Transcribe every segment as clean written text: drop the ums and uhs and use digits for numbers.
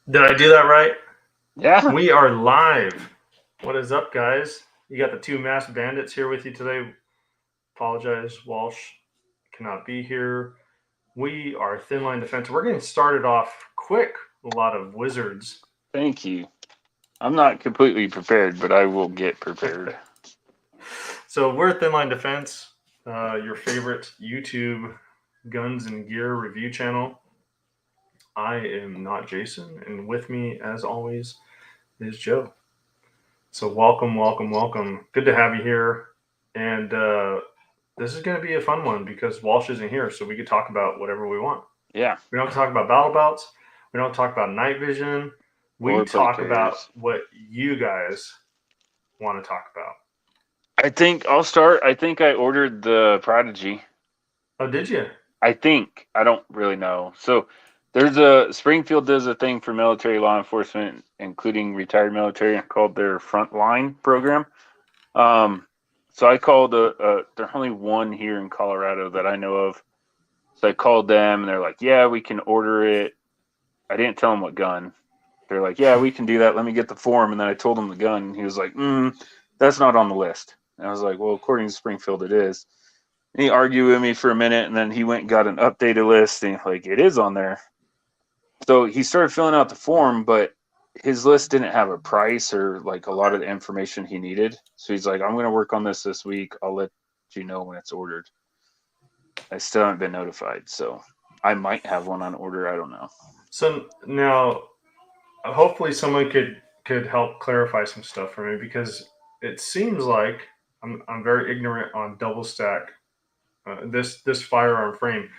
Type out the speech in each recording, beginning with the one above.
Did I do that right? Yeah. We are live. What is up, guys? You got the two masked bandits here with you today. Apologize, Walsh cannot be here. We are Thin Line Defense. We're getting started off quick. A lot of wizards. Thank you. I'm not completely prepared, but I will get prepared. So we're Thin Line Defense, your favorite YouTube guns and gear review channel. I am not Jason, and with me, as always, is Joe. So welcome. Good to have you here. And this is going to be a fun one because Walsh isn't here, so we could talk about whatever we want. Yeah. We don't talk about battle belts. We don't talk about night vision. We talk about what you guys want to talk about. I think I'll start. I think I ordered the Prodigy. Oh, did you? I think. I don't really know. So there's a Springfield does a thing for military law enforcement, including retired military, called their Frontline program. So I called there's only one here in Colorado that I know of. So I called them and they're like, yeah, we can order it. I didn't tell them what gun. They're like, yeah, we can do that. Let me get the form. And then I told him the gun. And he was like, that's not on the list. And I was like, well, according to Springfield, it is. And he argued with me for a minute. And then he went and got an updated list. And like, it is on there. So he started filling out the form, but his list didn't have a price or like a lot of the information he needed. So he's like, I'm going to work on this week. I'll let you know when it's ordered. I still haven't been notified. So I might have one on order. I don't know. So now, hopefully someone could help clarify some stuff for me, because it seems like I'm very ignorant on double stack this firearm frame.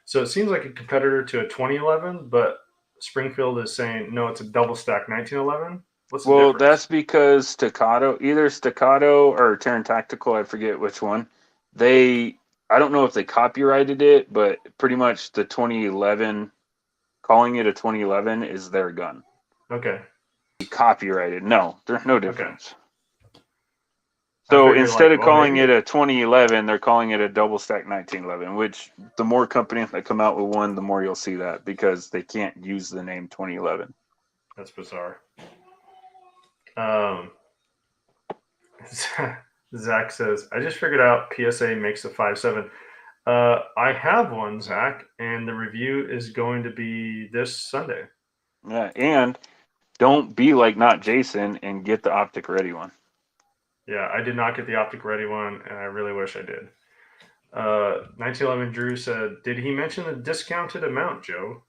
So it seems like a competitor to a 2011, but Springfield is saying no, it's a double stack 1911. What's the difference? That's because Staccato, either Staccato or Terran Tactical, I forget which one. I don't know if they copyrighted it, but pretty much the 2011, calling it a 2011 is their gun. Okay. Copyrighted. No, there's no difference. Okay. So instead of calling it a 2011, they're calling it a double stack 1911, which the more companies that come out with one, the more you'll see that, because they can't use the name 2011. That's bizarre. Zach says, I just figured out PSA makes a 5.7. I have one, Zach, and the review is going to be this Sunday. Yeah, and don't be like not Jason and get the optic ready one. Yeah, I did not get the optic ready one, and I really wish I did. 1911 Drew said, did he mention the discounted amount, Joe?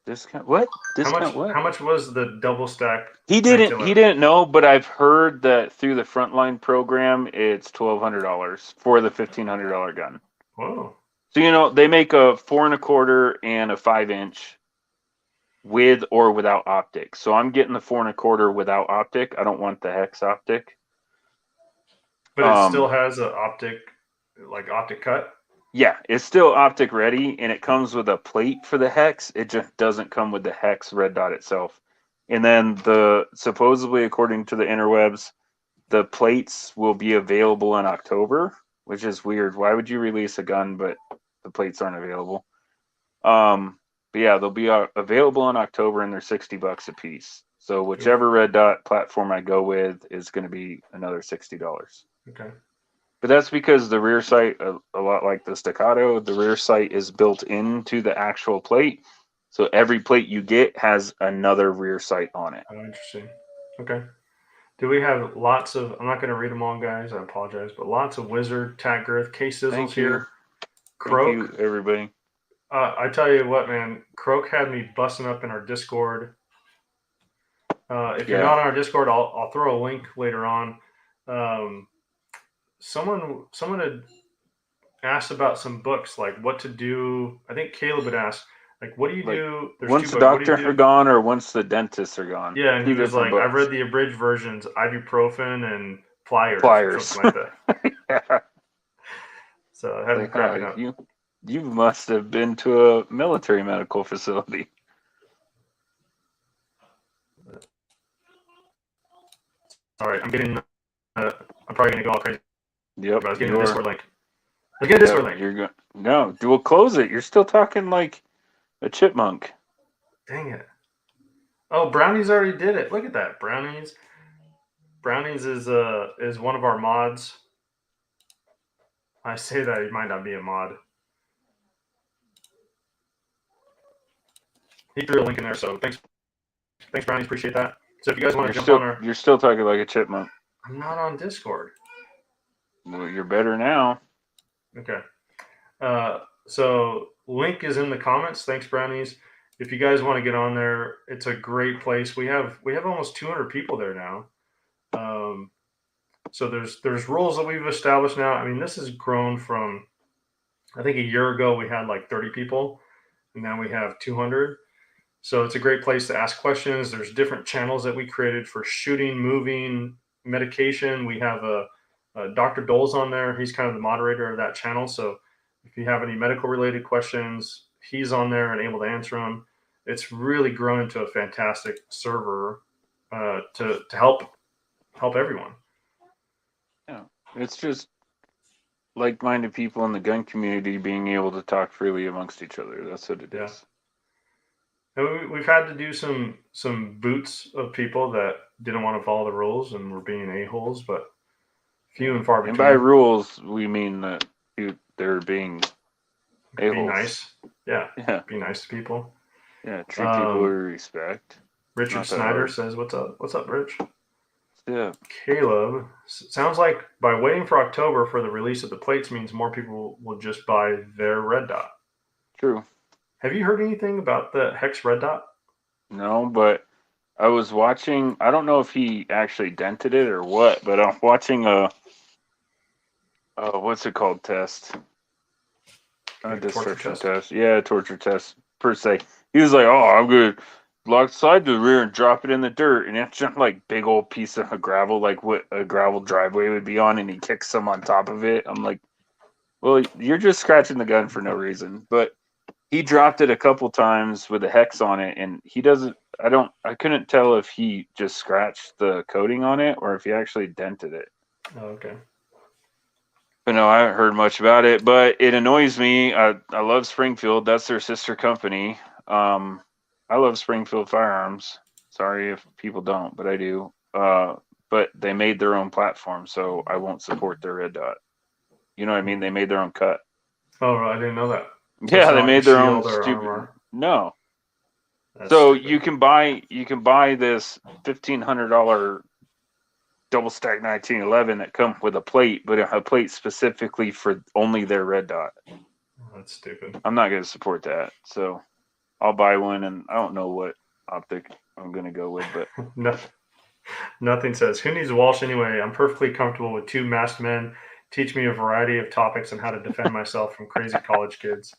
Discount what? Discount what? How much was the double stack? He didn't know, but I've heard that through the Frontline program, it's $1,200 for the $1,500 gun. Whoa! So they make a 4 1/4 and a 5-inch with or without optic. So I'm getting the 4 1/4 without optic. I don't want the hex optic. But it still has an optic cut. Yeah, it's still optic ready, and it comes with a plate for the hex. It just doesn't come with the hex red dot itself. And then supposedly, according to the interwebs, the plates will be available in October, which is weird. Why would you release a gun but the plates aren't available? But yeah, they'll be available in October, and they're $60 a piece. So whichever red dot platform I go with is going to be another $60. Okay. But that's because the rear sight, a lot like the Staccato, the rear sight is built into the actual plate. So every plate you get has another rear sight on it. Oh, interesting. Okay. Do we have lots of, I'm not going to read them all, guys. I apologize. But lots of Wizard, Tack Girth, K-Sizzles here. Croak. Thank you, everybody. I tell you what, man. Croak had me busting up in our Discord. If you're not on our Discord, I'll throw a link later on. Someone had asked about some books, like what to do. I think Caleb had asked, like, what do you do? There's once the doctors are gone, or once the dentists are gone. Yeah, and he was like, I've read the abridged versions, ibuprofen and pliers. Or something like that. Yeah. So I had to grab it up. You must have been to a military medical facility. All right, I'm probably gonna go all crazy. Yep. I was getting a Discord link. Let's get a Discord link. You're good. No, we'll close it. You're still talking like a chipmunk. Dang it. Oh, Brownies already did it. Look at that. Brownies is one of our mods. I say that he might not be a mod. He threw a link in there, so thanks, Brownies. Appreciate that. So if you guys want to jump on our, You're still talking like a chipmunk. I'm not on Discord. Well, you're better now. Okay. So link is in the comments. Thanks, Brownies. If you guys want to get on there, it's a great place. We have almost 200 people there now. So there's rules that we've established now. I mean, this has grown from, I think a year ago we had like 30 people, and now we have 200. So it's a great place to ask questions. There's different channels that we created for shooting, moving, medication. We have a Dr. Dole's on there. He's kind of the moderator of that channel. So if you have any medical related questions, he's on there and able to answer them. It's really grown into a fantastic server to help everyone. Yeah, it's just like-minded people in the gun community being able to talk freely amongst each other. That's what it is. And we've had to do some boots of people that didn't want to follow the rules and were being a-holes, but few and far between. And by rules, we mean that they're being a-holes. Be nice. Yeah. Yeah. Be nice to people. Yeah, treat people with respect. Richard Snyder says, "What's up? What's up, Rich?" Yeah. Caleb, sounds like by waiting for October for the release of the plates means more people will just buy their red dot. True. Have you heard anything about the Hex red dot? No, but I was watching, I don't know if he actually dented it or what, but I'm watching a what's it called, test? A destruction test. Yeah, torture test, per se. He was like, oh, I'm going to lock the side to the rear and drop it in the dirt. And it's just like big old piece of gravel, like what a gravel driveway would be on, and he kicks some on top of it. I'm like, well, you're just scratching the gun for no reason. But he dropped it a couple times with a hex on it, and he doesn't, I couldn't tell if he just scratched the coating on it or if he actually dented it. Oh, okay. But no, I haven't heard much about it, but it annoys me. I love Springfield. That's their sister company. I love Springfield Firearms. Sorry if people don't, but I do. But they made their own platform, so I won't support their red dot. You know what I mean? They made their own cut. Oh, I didn't know that. So yeah, they made their own stupid. Armor. No. That's so stupid. you can buy this $1,500 double stack 1911 that come with a plate, but a plate specifically for only their red dot. That's stupid. I'm not going to support that. So I'll buy one, and I don't know what optic I'm going to go with, but nothing says, who needs Walsh anyway? I'm perfectly comfortable with two masked men. Teach me a variety of topics on how to defend myself from crazy college kids.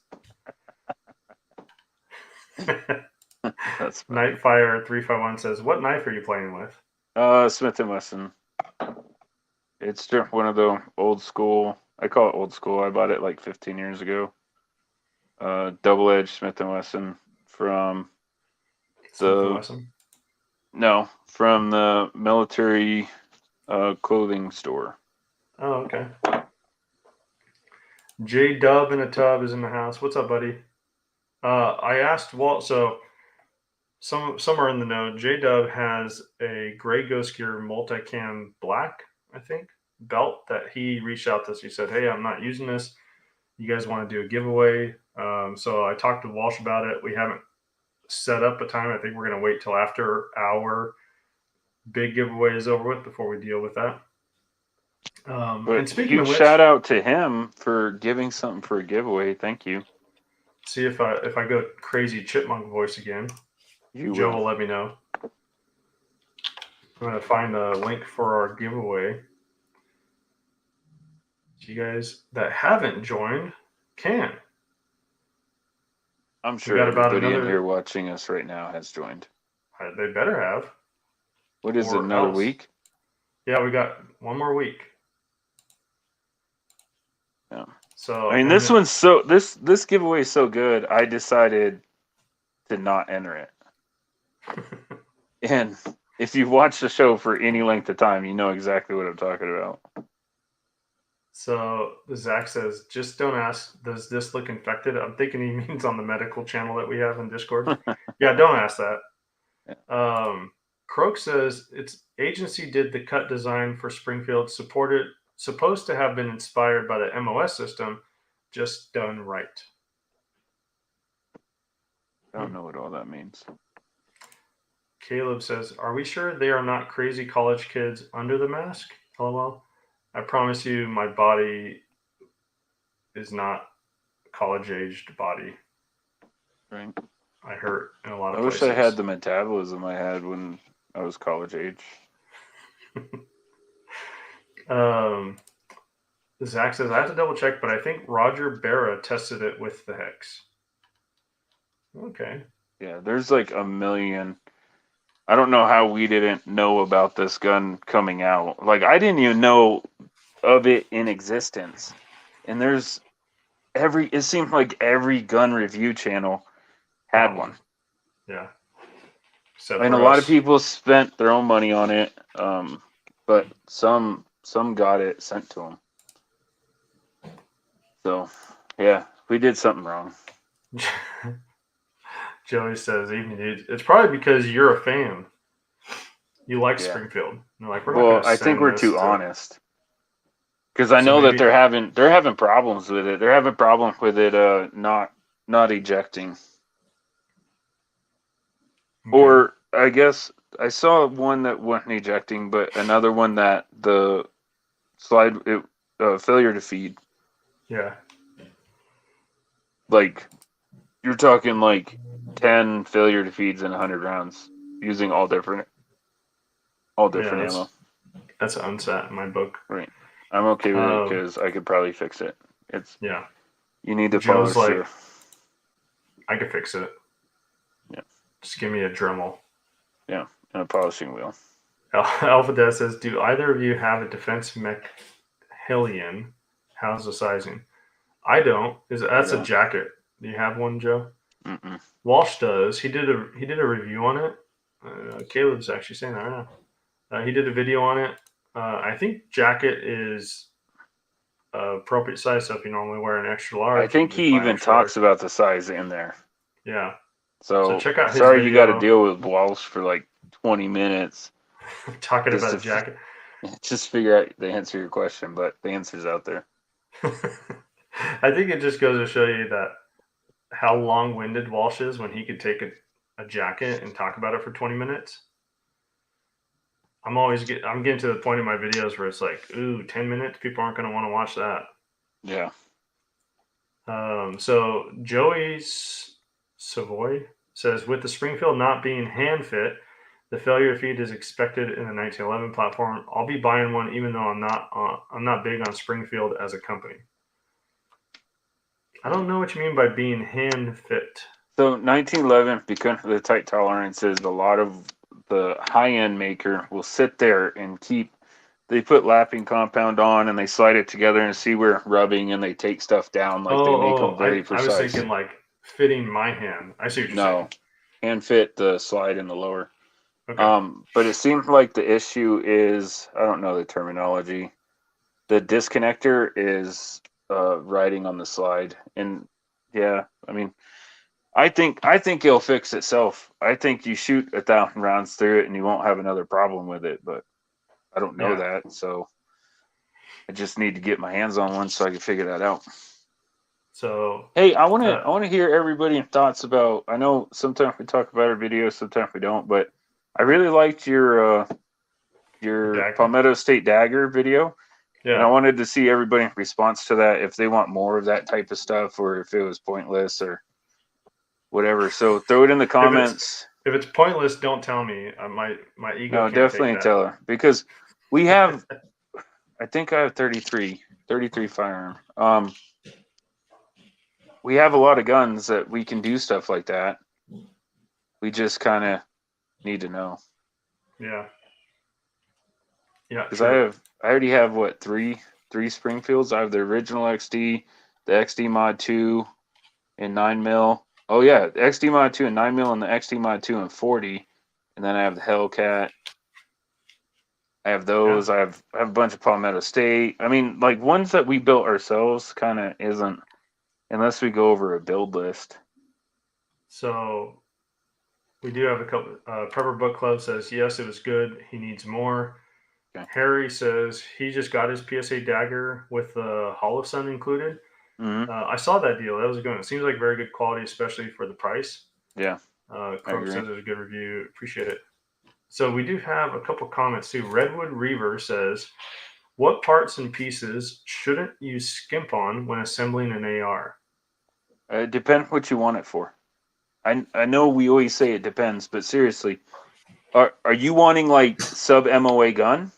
That's Nightfire 351 says, what knife are you playing with? Smith & Wesson. It's just one of the old school. I call it old school. I bought it like 15 years ago. Double-edged Smith & Wesson from from the military clothing store. Oh, okay. J Dub in a tub is in the house. What's up, buddy? I asked Walt, so some are in the know. J Dub has a Gray Ghost Gear multicam black, I think, belt that he reached out to us. He said, hey, I'm not using this. You guys want to do a giveaway? So I talked to Walsh about it. We haven't set up a time. I think we're going to wait till after our big giveaway is over with before we deal with that. But and speaking of which, shout out to him for giving something for a giveaway. Thank you. See if I go crazy chipmunk voice again. Joe will let me know. I'm going to find a link for our giveaway. You guys that haven't joined can. I'm sure everybody in here watching us right now has joined. They better have. What is it, another week? Yeah, we got one more week. Yeah. So I mean, this giveaway is so good. I decided to not enter it. And if you've watched the show for any length of time, you know exactly what I'm talking about. So Zach says, just don't ask, does this look infected? I'm thinking he means on the medical channel that we have in Discord. Yeah, don't ask that. Croak says its agency did the cut design for Springfield, supposed to have been inspired by the MOS system, just done right. I don't know what all that means. Caleb says, are we sure they are not crazy college kids under the mask? LOL. I promise you my body is not college-aged body. Right. I hurt in a lot of I wish places. I had the metabolism I had when I was college age. Zach says, I have to double check, but I think Roger Barra tested it with the Hex. Okay. Yeah, there's like a million. I don't know how we didn't know about this gun coming out. Like, I didn't even know of it in existence. And there's it seemed like every gun review channel had one. Yeah. And a lot of people spent their own money on it, but some got it sent to them. So, yeah, we did something wrong. Joey says, "Evening, dude. It's probably because you're a fan. You like Springfield. You're like, well, I think we're too honest. Because I know that they're having problems with it. They're having problems with it not ejecting. Okay. Or I guess I saw one that wasn't ejecting, but another one that the slide failure to feed. Yeah. Like, you're talking like 10 failure to feeds in 100 rounds using all different ammo. That's an unsat in my book. Right. I'm okay with it because I could probably fix it. You need to Joe's polish like, I could fix it. Yeah. Just give me a Dremel. Yeah, and a polishing wheel. Alpha Death says, do either of you have a defense mech Hellion? How's the sizing? I don't. That's a jacket. Do you have one, Joe? Mm-mm. Walsh does. He did a review on it. Caleb's actually saying that right now. He did a video on it. I think jacket is appropriate size, so if you normally wear an extra large. I think he even talks about the size in there. Yeah. So check out his sorry video. You got to deal with Walsh for like 20 minutes. Talking about a jacket. Just figure out the answer to your question, but the answer's out there. I think it just goes to show you that how long-winded Walsh is when he could take a jacket and talk about it for 20 minutes. I'm getting to the point in my videos where it's like, ooh, 10 minutes, people aren't going to want to watch that. Yeah. So Joey Savoy says, with the Springfield not being hand fit, the failure feed is expected in the 1911 platform. I'll be buying one, even though I'm not big on Springfield as a company. I don't know what you mean by being hand fit. So 1911, because of the tight tolerances, a lot of the high-end maker will sit there and they put lapping compound on and they slide it together and see where rubbing and they take stuff down. Like they make them very precise. I was thinking like fitting my hand. I see what you're saying. No, hand fit the slide in the lower. Okay. But it seems like the issue is, I don't know the terminology. The disconnector is riding on the slide, and yeah, I mean, I think it'll fix itself. I think you shoot 1,000 rounds through it and you won't have another problem with it, but I don't know that, so I just need to get my hands on one so I can figure that out. So hey, I want to hear everybody's thoughts about. I know sometimes we talk about our videos, sometimes we don't, but I really liked your Palmetto State Dagger video. Yeah. And I wanted to see everybody's response to that, if they want more of that type of stuff or if it was pointless or whatever. So throw it in the comments. If it's pointless, don't tell me. My ego. No, definitely tell her, because we have. I think I have 33 firearm. We have a lot of guns that we can do stuff like that. We just kind of need to know. Yeah. Yeah. Because I already have what three Springfields. I have the original XD, the XD Mod 2, and 9mm. Oh yeah, the XD Mod 2 and 9mm, and the XD Mod 2 and 40, and then I have the Hellcat. I have those. Yeah. I have a bunch of Palmetto State. I mean, like ones that we built ourselves, kind of isn't, unless we go over a build list. So We do have a couple. Prepper Book Club says yes, it was good. He needs more. Okay. Harry says he just got his PSA Dagger with the Holosun included. Mm-hmm. I saw that deal. That was good. It seems like very good quality, especially for the price. Yeah. Croak says it was a good review. Appreciate it. So we do have a couple comments too. Redwood Reaver says, what parts and pieces shouldn't you skimp on when assembling an AR? It depends what you want it for. I know we always say it depends, but seriously, are you wanting like sub MOA gun?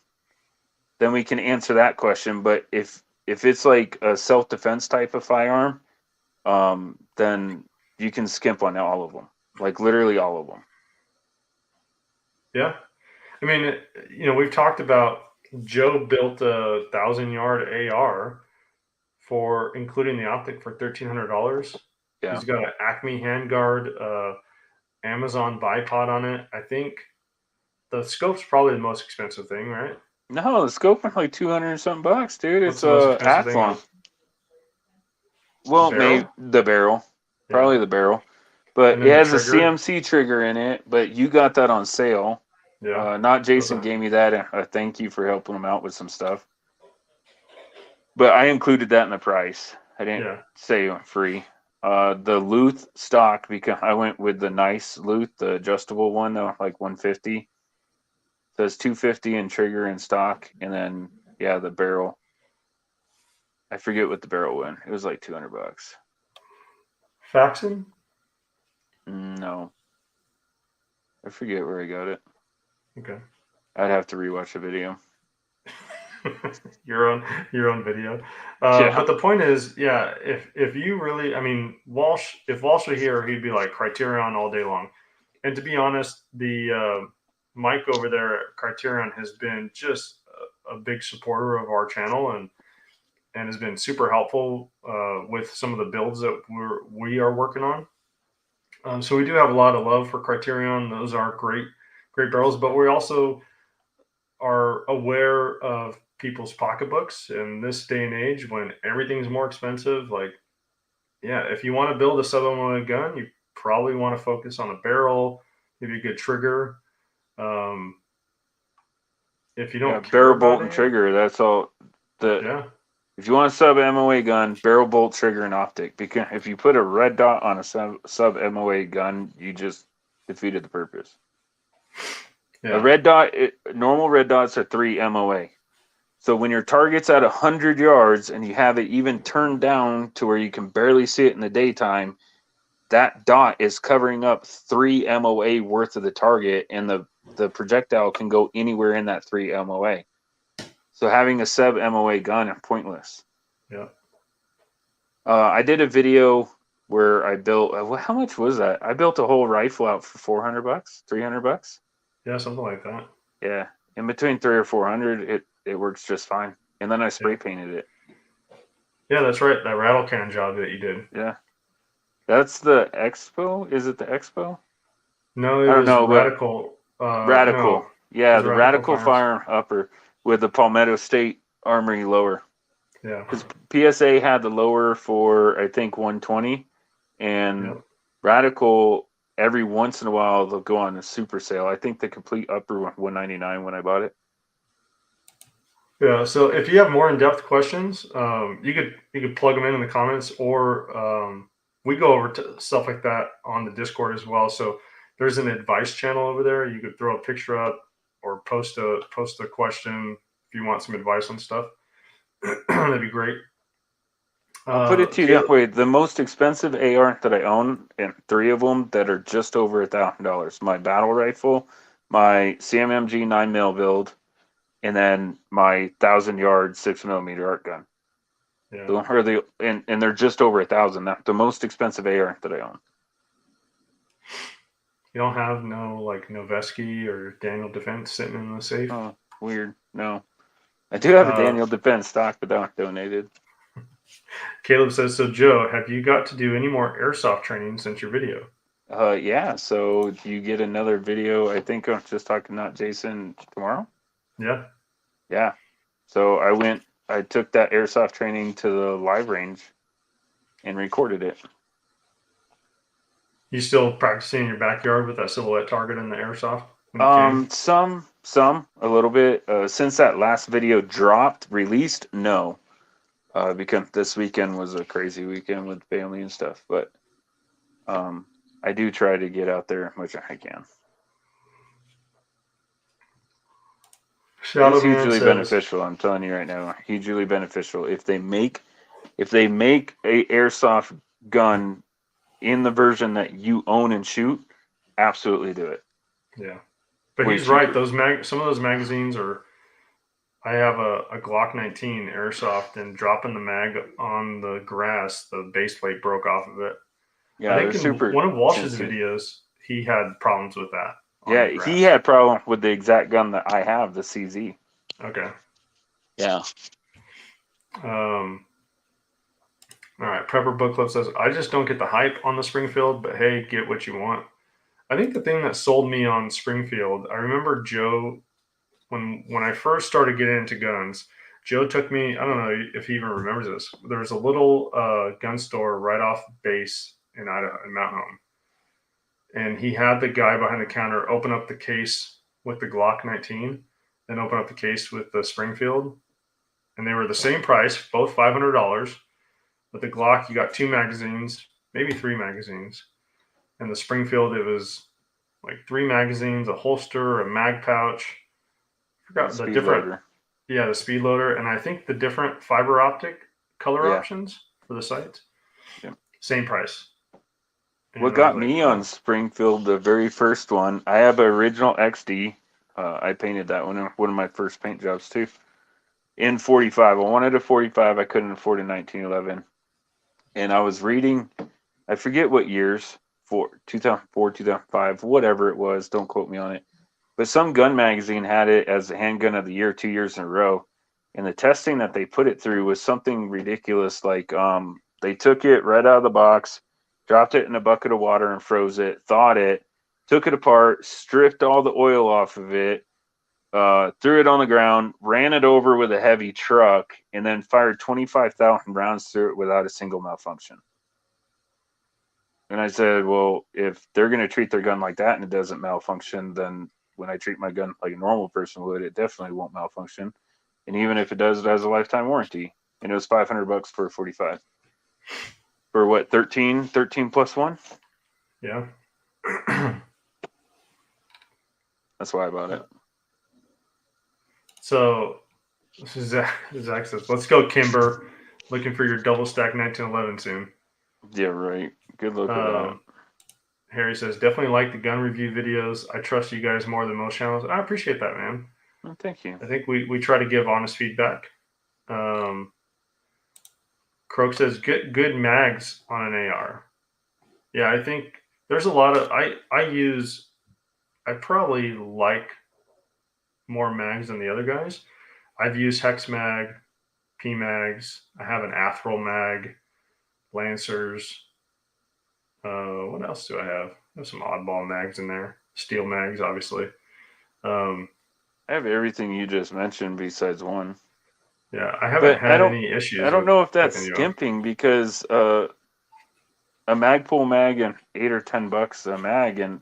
Then we can answer that question. But if it's like a self defense type of firearm, then you can skimp on all of them, like literally all of them. Yeah. I mean, we've talked about Joe built a 1,000-yard AR for including the optic for $1,300. Yeah. He's got an Acme handguard, Amazon bipod on it. I think the scope's probably the most expensive thing, right? No, the scope is like 200 and something bucks, dude. What's It's the most expensive thing? Athlon. Well, Barrel? maybe the barrel, Yeah. probably the barrel, but And it then the has a trigger? CMC trigger in it. But you got that on sale. Yeah. Not Jason gave me that. Thank you for helping him out with some stuff. But I included that in the price. I didn't say it went free. The Luth stock, because I went with the nice Luth, the adjustable one, though, like 150. Says 250 in trigger and stock, and then the barrel. I forget what the barrel went. It was like 200 bucks. Faxon? No, I forget where I got it. Okay. I'd have to rewatch the video. your own video. But the point is, if you really, I mean, if Walsh were here, he'd be like Criterion all day long. And to be honest, the Mike over there at Criterion has been just a big supporter of our channel and has been super helpful with some of the builds that we are working on. So we do have a lot of love for Criterion. Those are great barrels, but we also are aware of people's pocketbooks in this day and age when everything's more expensive. Like, if you want to build a sub-MOA gun, you probably want to focus on a barrel, maybe a good trigger. If you don't barrel, bolt, and trigger, that's all. If you want a sub MOA gun, barrel, bolt, trigger, and optic. Because if you put a red dot on a sub MOA gun, you just defeated the purpose. A red dot, normal red dots are 3 MOA. So when your target's at 100 yards and you have it even turned down to where you can barely see it in the daytime, that dot is covering up 3 MOA worth of the target, and the projectile can go anywhere in that 3 MOA. So having a sub MOA gun is pointless. Yeah. I did a video where I built. How much was that? I built a whole rifle out for 400 bucks, 300 bucks. Yeah, something like that. Yeah, in between 300 or 400, it works just fine. And then I spray painted it. Yeah, that's right. That rattle can job that you did. Yeah, that's the Expo. Is it the Expo? No, I don't know. Radical. Radical. No. Yeah, the Radical Firearm upper with the Palmetto State Armory lower. Yeah. Because PSA had the lower for, I think, 120, and Radical, every once in a while, they'll go on a super sale. I think the complete upper was $199 when I bought it. Yeah, so if you have more in-depth questions, you could plug them in the comments, or we go over to stuff like that on the Discord as well. So there's an advice channel over there. You could throw a picture up or post a question if you want some advice on stuff. That'd be great. I'll put it to you that way: the most expensive AR that I own, and 3 of them that are just over $1,000. My battle rifle, my CMMG 9mm build, and then my 1,000-yard 6mm art gun. Yeah. And they're just over $1,000. That's the most expensive AR that I own. You don't have no Noveski or Daniel Defense sitting in the safe? Oh, weird. No. I do have a Daniel Defense stock, but that donated. Caleb says, so Joe, have you got to do any more airsoft training since your video? Yeah. So you get another video. I think I'm just talking not Jason tomorrow. Yeah. Yeah. So I took that airsoft training to the live range and recorded it. You still practicing in your backyard with that silhouette target in the airsoft? When you can? Some, a little bit. Since that last video released, no. Because this weekend was a crazy weekend with family and stuff. But I do try to get out there as much as I can. Shadow It's Man hugely says, beneficial. I'm telling you right now, hugely beneficial. If they make a airsoft gun in the version that you own and shoot, absolutely do it. yeah. But Way he's right. cheaper. Some of those magazines are. I have a Glock 19 airsoft, and dropping the mag on the grass, the base plate broke off of it. Yeah, I they're think in super one of Walsh's sensitive. videos, he had problems with that on Yeah, the he grass. had problem with the exact gun that I have, the CZ. Okay. Yeah. All right. Prepper Book Club says, I just don't get the hype on the Springfield, but hey, get what you want. I think the thing that sold me on Springfield, I remember Joe, when I first started getting into guns, Joe took me, I don't know if he even remembers this. There was a little gun store right off base in Idaho, in Mount Home. And he had the guy behind the counter open up the case with the Glock 19, then open up the case with the Springfield. And they were the same price, both $500. With the Glock, you got 2 magazines, maybe 3 magazines. And the Springfield, it was like 3 magazines, a holster, a mag pouch. I forgot the Speed different, loader. yeah, the speed loader, and I think the different fiber optic color Yeah. options for the sights. Yeah. Same price. And What I was got like, me oh. on Springfield, the very first one, I have an original XD. I painted that one in one of my first paint jobs too. In 45. I wanted a 45. I couldn't afford a 1911. And I was reading, I forget what years, 2004, 2005, whatever it was. Don't quote me on it. But some gun magazine had it as a handgun of the year 2 years in a row. And the testing that they put it through was something ridiculous. Like they took it right out of the box, dropped it in a bucket of water and froze it, thawed it, took it apart, stripped all the oil off of it, threw it on the ground, ran it over with a heavy truck, and then fired 25,000 rounds through it without a single malfunction. And I said, well, if they're going to treat their gun like that and it doesn't malfunction, then when I treat my gun like a normal person would, it definitely won't malfunction. And even if it does, it has a lifetime warranty. And it was $500 for a 45. For what, 13 plus 1? Yeah. That's why I bought it. So Zach says, let's go, Kimber. Looking for your double stack 1911 soon. Yeah, right. Good luck with that. Harry says, definitely like the gun review videos. I trust you guys more than most channels. I appreciate that, man. Well, thank you. I think we try to give honest feedback. Croak says, get good mags on an AR. Yeah, I think there's a lot of, I probably like more mags than the other guys. I've used Hex Mag, P mags. I have an Athril mag, Lancers. What else do I have? There's some oddball mags in there. Steel mags, obviously. I have everything you just mentioned besides one. Yeah, I haven't had any issues. I don't know if that's with skimping because a Magpul mag and $8 or $10 a mag, and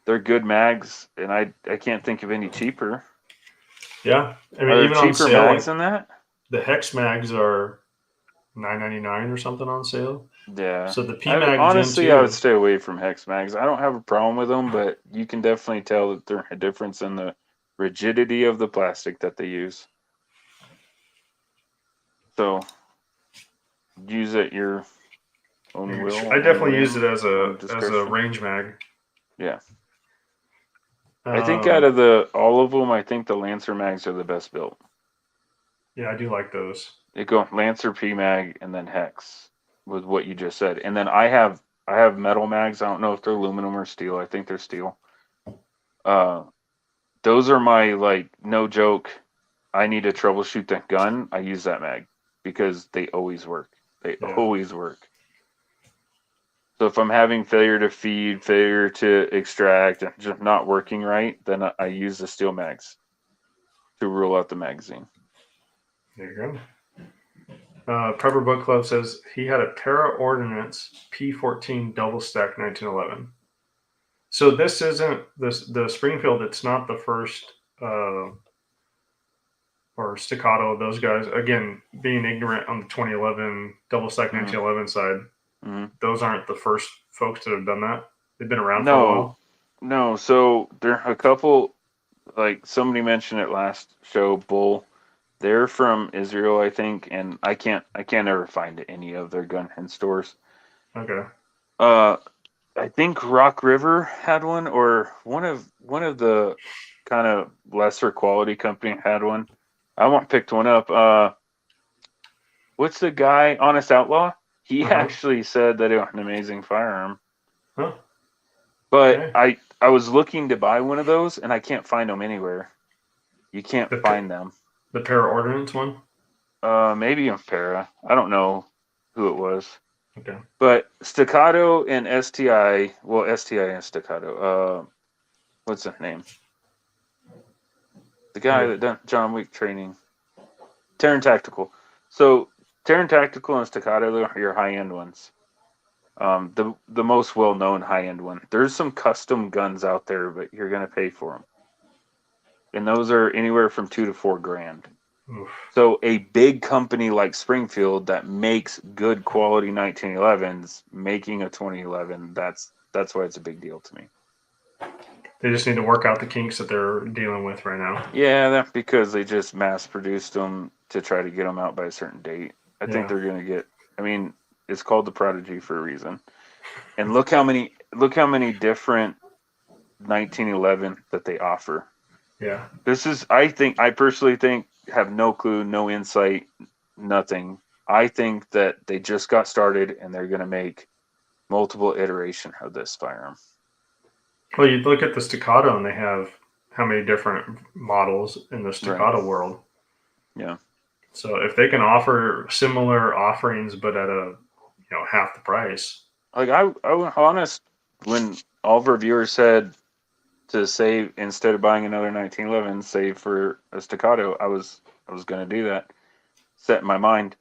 they're good mags, and I can't think of any cheaper. Yeah, I mean, are there even cheaper on sale, mags like, than that? the Hex mags are $9.99 or something on sale. Yeah. So the P mag honestly, Gen 2, I would stay away from Hex mags. I don't have a problem with them, but you can definitely tell that there's a difference in the rigidity of the plastic that they use. So use at your own will. I definitely use it as a range mag. Yeah. I think out of all of them, I think the Lancer mags are the best built. Yeah, I do like those. They go Lancer, P mag, and then Hex with what you just said. And then I have metal mags. I don't know if they're aluminum or steel. I think they're steel. Those are my, like, no joke. I need to troubleshoot that gun. I use that mag because they always work. They always work. So if I'm having failure to feed, failure to extract, and just not working right, then I use the steel mags to rule out the magazine. There you go. Prepper Book Club says he had a Para Ordnance P14 double stack 1911. So this isn't the Springfield. It's not the first or Staccato. Those guys, again, being ignorant on the 2011 double stack 1911 side, those aren't the first folks that have done that. They've been around for a while. No. So there are a couple. Like somebody mentioned it last show, Bull. They're from Israel, I think, and I can't ever find any of their gun in stores. Okay. I think Rock River had one, or one of the kind of lesser quality company had one. I picked one up. What's the guy? Honest Outlaw. He actually said that it was an amazing firearm. Huh. But Okay. I was looking to buy one of those, and I can't find them anywhere. You can't find them. The Para Ordnance one? Maybe in Para. I don't know who it was. Okay. But Staccato and STI, well, STI and Staccato. What's his name? The guy that done John Wick training. Terran Tactical. So Terran Tactical and Staccato are your high-end ones. The most well-known high-end one. There's some custom guns out there, but you're gonna pay for them, and those are anywhere from $2,000 to $4,000. Oof. So a big company like Springfield that makes good quality 1911s making a 2011, that's why it's a big deal to me. They just need to work out the kinks that they're dealing with right now. Yeah, that's because they just mass produced them to try to get them out by a certain date. I think they're gonna get. I mean, it's called the Prodigy for a reason. And look how many different 1911 that they offer. Yeah. I personally think, have no clue, no insight, nothing. I think that they just got started and they're going to make multiple iteration of this firearm. Well, you look at the Staccato and they have how many different models in the Staccato world. Yeah. So if they can offer similar offerings but at a half the price. Like I was honest when all of our viewers said to save, instead of buying another 1911, save for a Staccato, I was going to do that, set in my mind.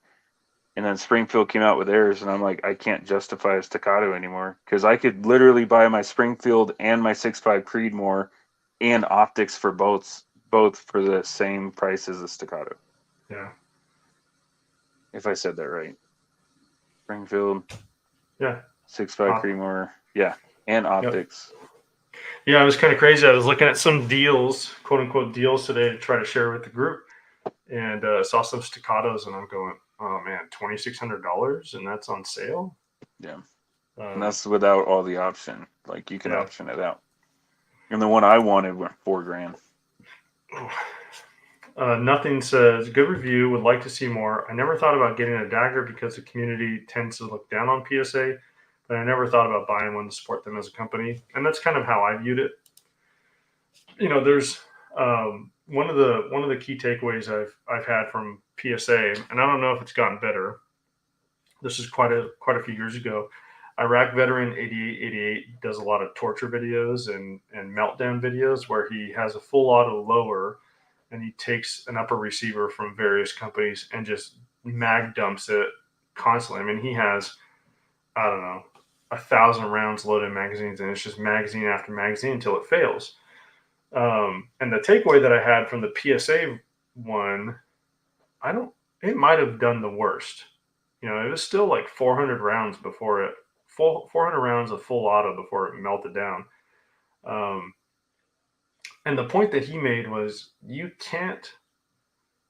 And then Springfield came out with theirs, and I'm like, I can't justify a Staccato anymore, because I could literally buy my Springfield and my 6.5 Creedmoor and optics for both for the same price as a Staccato. Yeah. If I said that right. Springfield. Yeah. 6.5 Creedmoor. Yeah. And optics. Yep. Yeah, it was kind of crazy. I was looking at some deals, quote unquote deals today to try to share with the group, and saw some Staccatos, and I'm going, oh man, $2,600, and that's on sale. Yeah, and that's without all the option. Like you can option it out. And the one I wanted went $4,000. Nothing says good review. Would like to see more. I never thought about getting a dagger because the community tends to look down on PSA. But I never thought about buying one to support them as a company, and that's kind of how I viewed it. There's one of the key takeaways I've had from PSA, and I don't know if it's gotten better. This is quite a few years ago. Iraq veteran 8888 does a lot of torture videos and meltdown videos where he has a full auto lower, and he takes an upper receiver from various companies and just mag dumps it constantly. I mean, he has, I don't know, 1,000 rounds loaded in magazines, and it's just magazine after magazine until it fails. And the takeaway that I had from the PSA one, it might have done the worst. It was still like 400 rounds before it, 400 rounds of full auto before it melted down. And the point that he made was a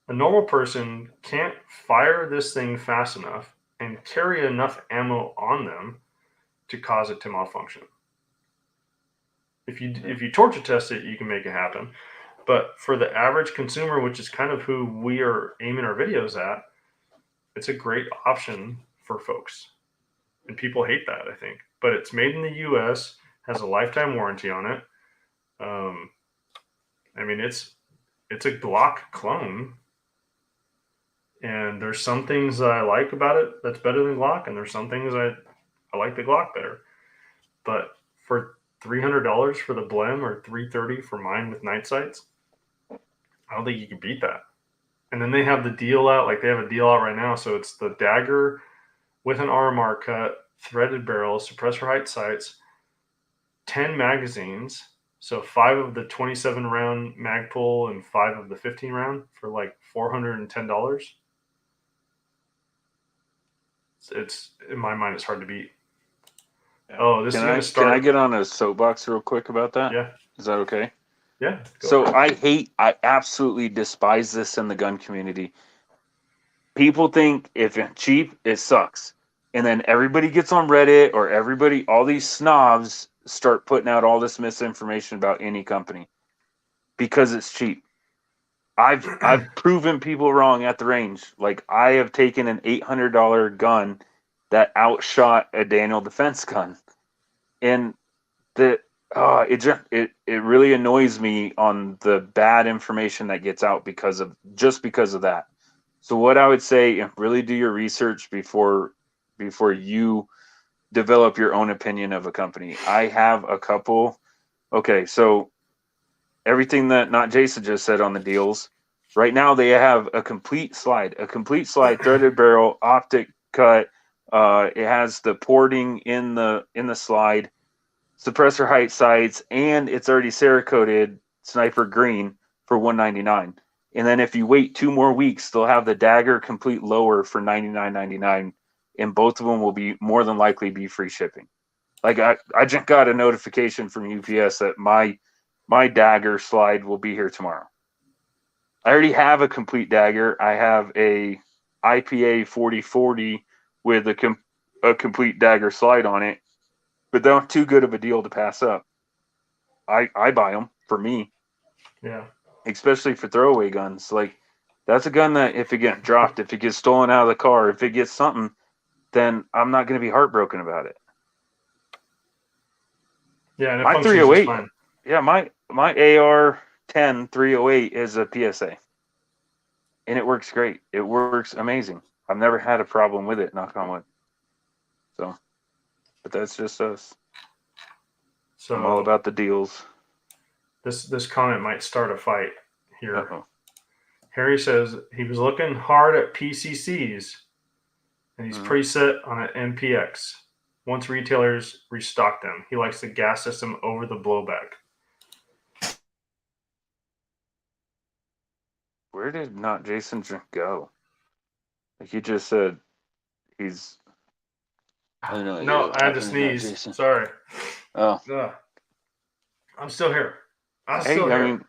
normal person can't fire this thing fast enough and carry enough ammo on them to cause it to malfunction. If you torture test it, you can make it happen. But for the average consumer, which is kind of who we are aiming our videos at, it's a great option for folks. And people hate that, I think. But it's made in the US, has a lifetime warranty on it. I mean, it's a Glock clone. And there's some things that I like about it that's better than Glock, and there's some things I like the Glock better. But for $300 for the Blem or $330 for mine with night sights, I don't think you can beat that. And then they have the deal out, like they have a deal out right now. So it's the Dagger with an RMR cut, threaded barrel, suppressor height sights, 10 magazines. So 5 of the 27 round Magpul and 5 of the 15 round for like $410. It's in my mind, it's hard to beat. Yeah. Oh, this is going to start. Can I get on a soapbox real quick about that? Yeah. Is that okay? Yeah. So I absolutely despise this in the gun community. People think if it's cheap, it sucks. And then everybody gets on Reddit or all these snobs start putting out all this misinformation about any company because it's cheap. I've proven people wrong at the range. Like I have taken an $800 gun that outshot a Daniel Defense gun. And it really annoys me on the bad information that gets out because of that. So what I would say, really do your research before you develop your own opinion of a company. I have a couple. Okay, so everything that not Jason just said on the deals. Right now they have a complete slide, threaded barrel, optic cut. It has the porting in the slide, suppressor height sights, and it's already Cerakoted sniper green for $199. And then if you wait 2 more weeks, they'll have the Dagger complete lower for $99.99, and both of them will be more than likely be free shipping. Like I just got a notification from UPS that my Dagger slide will be here tomorrow. I already have a complete Dagger. I have a IPA 4040 with a complete Dagger slide on it, but they're not too good of a deal to pass up. I buy them for me. Yeah. Especially for throwaway guns. Like that's a gun that if it gets dropped, if it gets stolen out of the car, if it gets something, then I'm not going to be heartbroken about it. Yeah, and it My functions 308, just fine. yeah, my AR-10 308 is a PSA, and it works great. It works amazing. I've never had a problem with it. Knock on wood. So, but that's just us. So I'm all about the deals. This comment might start a fight here. Uh-oh. Harry says he was looking hard at PCCs, and he's pretty set on an MPX. Once retailers restock them, he likes the gas system over the blowback. Where did not Jason go? Like you just said, he's. I know. No, I had to sneeze. Sorry. Oh. I'm still here. I'm Hey, still here. I mean,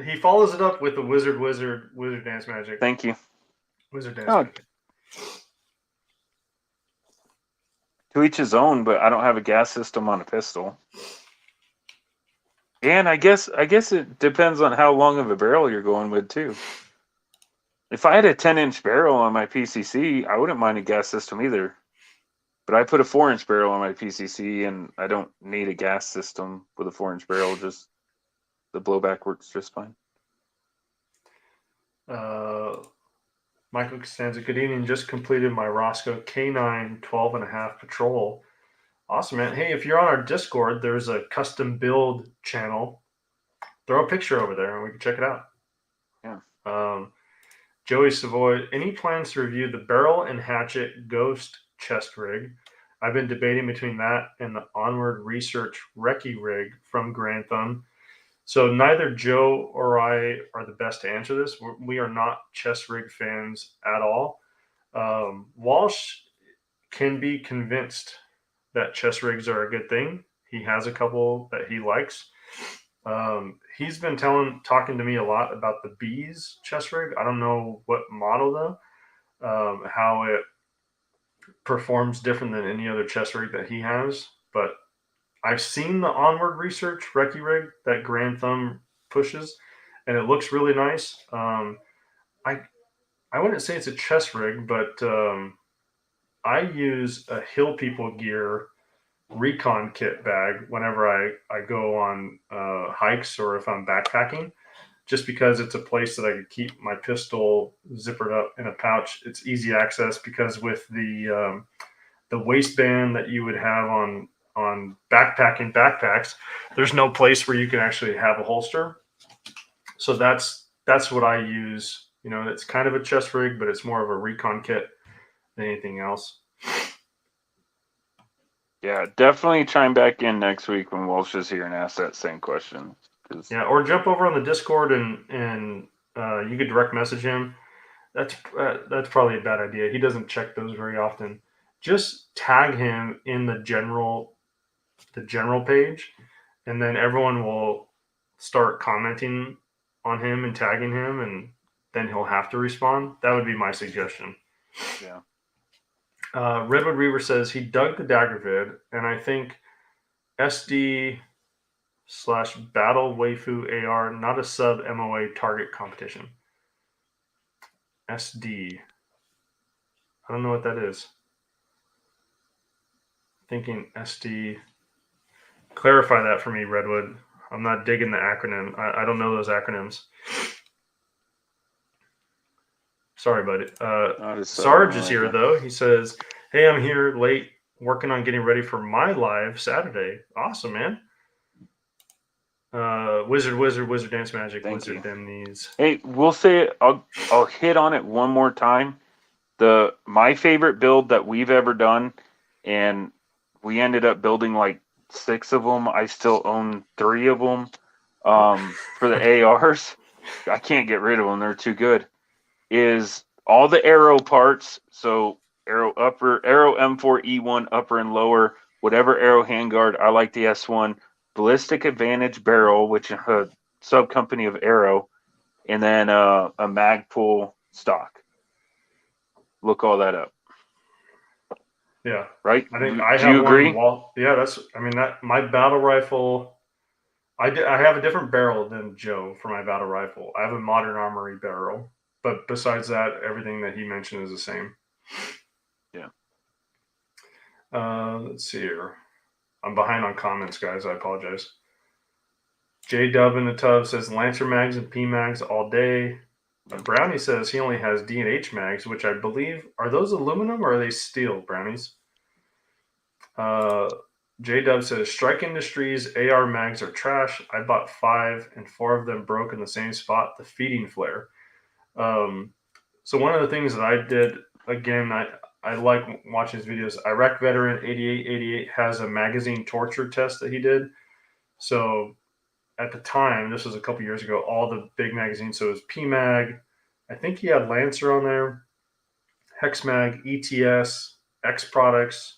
he follows it up with the wizard dance magic. Thank you. Wizard dance magic. To each his own, but I don't have a gas system on a pistol. And I guess it depends on how long of a barrel you're going with too. If I had a 10-inch barrel on my PCC, I wouldn't mind a gas system either. But I put a 4-inch barrel on my PCC, and I don't need a gas system with a 4-inch barrel. Just the blowback works just fine. Michael Costanza, good evening. Just completed my Roscoe K9 12.5 patrol. Awesome, man. Hey, if you're on our Discord, there's a custom build channel. Throw a picture over there and we can check it out. Yeah. Joey Savoy, any plans to review the barrel and hatchet ghost chest rig? I've been debating between that and the Onward Research Recce rig from Grand Thumb. So neither Joe or I are the best to answer this. We are not chest rig fans at all. Walsh can be convinced that chest rigs are a good thing. He has a couple that he likes. He's been talking to me a lot about the Bees chest rig. I don't know what model though, how it performs different than any other chest rig that he has. But I've seen the Onward Research Recce rig that Grand Thumb pushes, and it looks really nice. I wouldn't say it's a chest rig, but I use a Hill People Gear recon kit bag whenever I go on hikes or if I'm backpacking, just because it's a place that I could keep my pistol zippered up in a pouch. It's easy access because with the waistband that you would have on backpacking backpacks, there's no place where you can actually have a holster. So that's what I use You know, it's kind of a chest rig, but it's more of a recon kit than anything else. Yeah, definitely chime back in next week when Walsh is here and ask that same question. Yeah, or jump over on the Discord and you could direct message him. That's probably a bad idea. He doesn't check those very often. Just tag him in the general page, and then everyone will start commenting on him and tagging him, and then he'll have to respond. That would be my suggestion. Yeah. Redwood Reaver says he dug the Dagger vid, and I think SD / Battle Waifu AR, not a sub MOA target competition. SD. I don't know what that is. Thinking SD. Clarify that for me, Redwood. I'm not digging the acronym. I don't know those acronyms. Sorry, buddy. Sarge is here, though. He says, hey, I'm here late working on getting ready for my live Saturday. Awesome, man. Wizard Dance Magic. Thank Wizard you. them knees. Hey, we'll say it. I'll hit on it one more time. My favorite build that we've ever done, and we ended up building like 6 of them. I still own 3 of them. For the ARs, I can't get rid of them. They're too good. Is all the arrow parts. So arrow M4E1 upper and lower, whatever arrow handguard. I like the S1 ballistic advantage barrel, which is a sub company of Arrow, and then a Magpul stock. Look all that up. Yeah. Right? I think Do you agree? Yeah, that my battle rifle. I have a different barrel than Joe for my battle rifle. I have a Modern Armory barrel, but besides that, everything that he mentioned is the same. Yeah. Let's see here. I'm behind on comments, guys. I apologize. J Dub in the tub says Lancer mags and P mags all day. Brownie says he only has D&H mags, which I believe are those aluminum or are they steel, Brownies? J Dub says Strike Industries AR mags are trash. I bought 5 and 4 of them broke in the same spot. The feeding flare. So one of the things that I did, again, I like watching his videos. Iraq veteran 8888 has a magazine torture test that he did. So at the time, this was a couple years ago, all the big magazines. So it was PMag. I think he had Lancer on there, HexMag, ETS, X Products,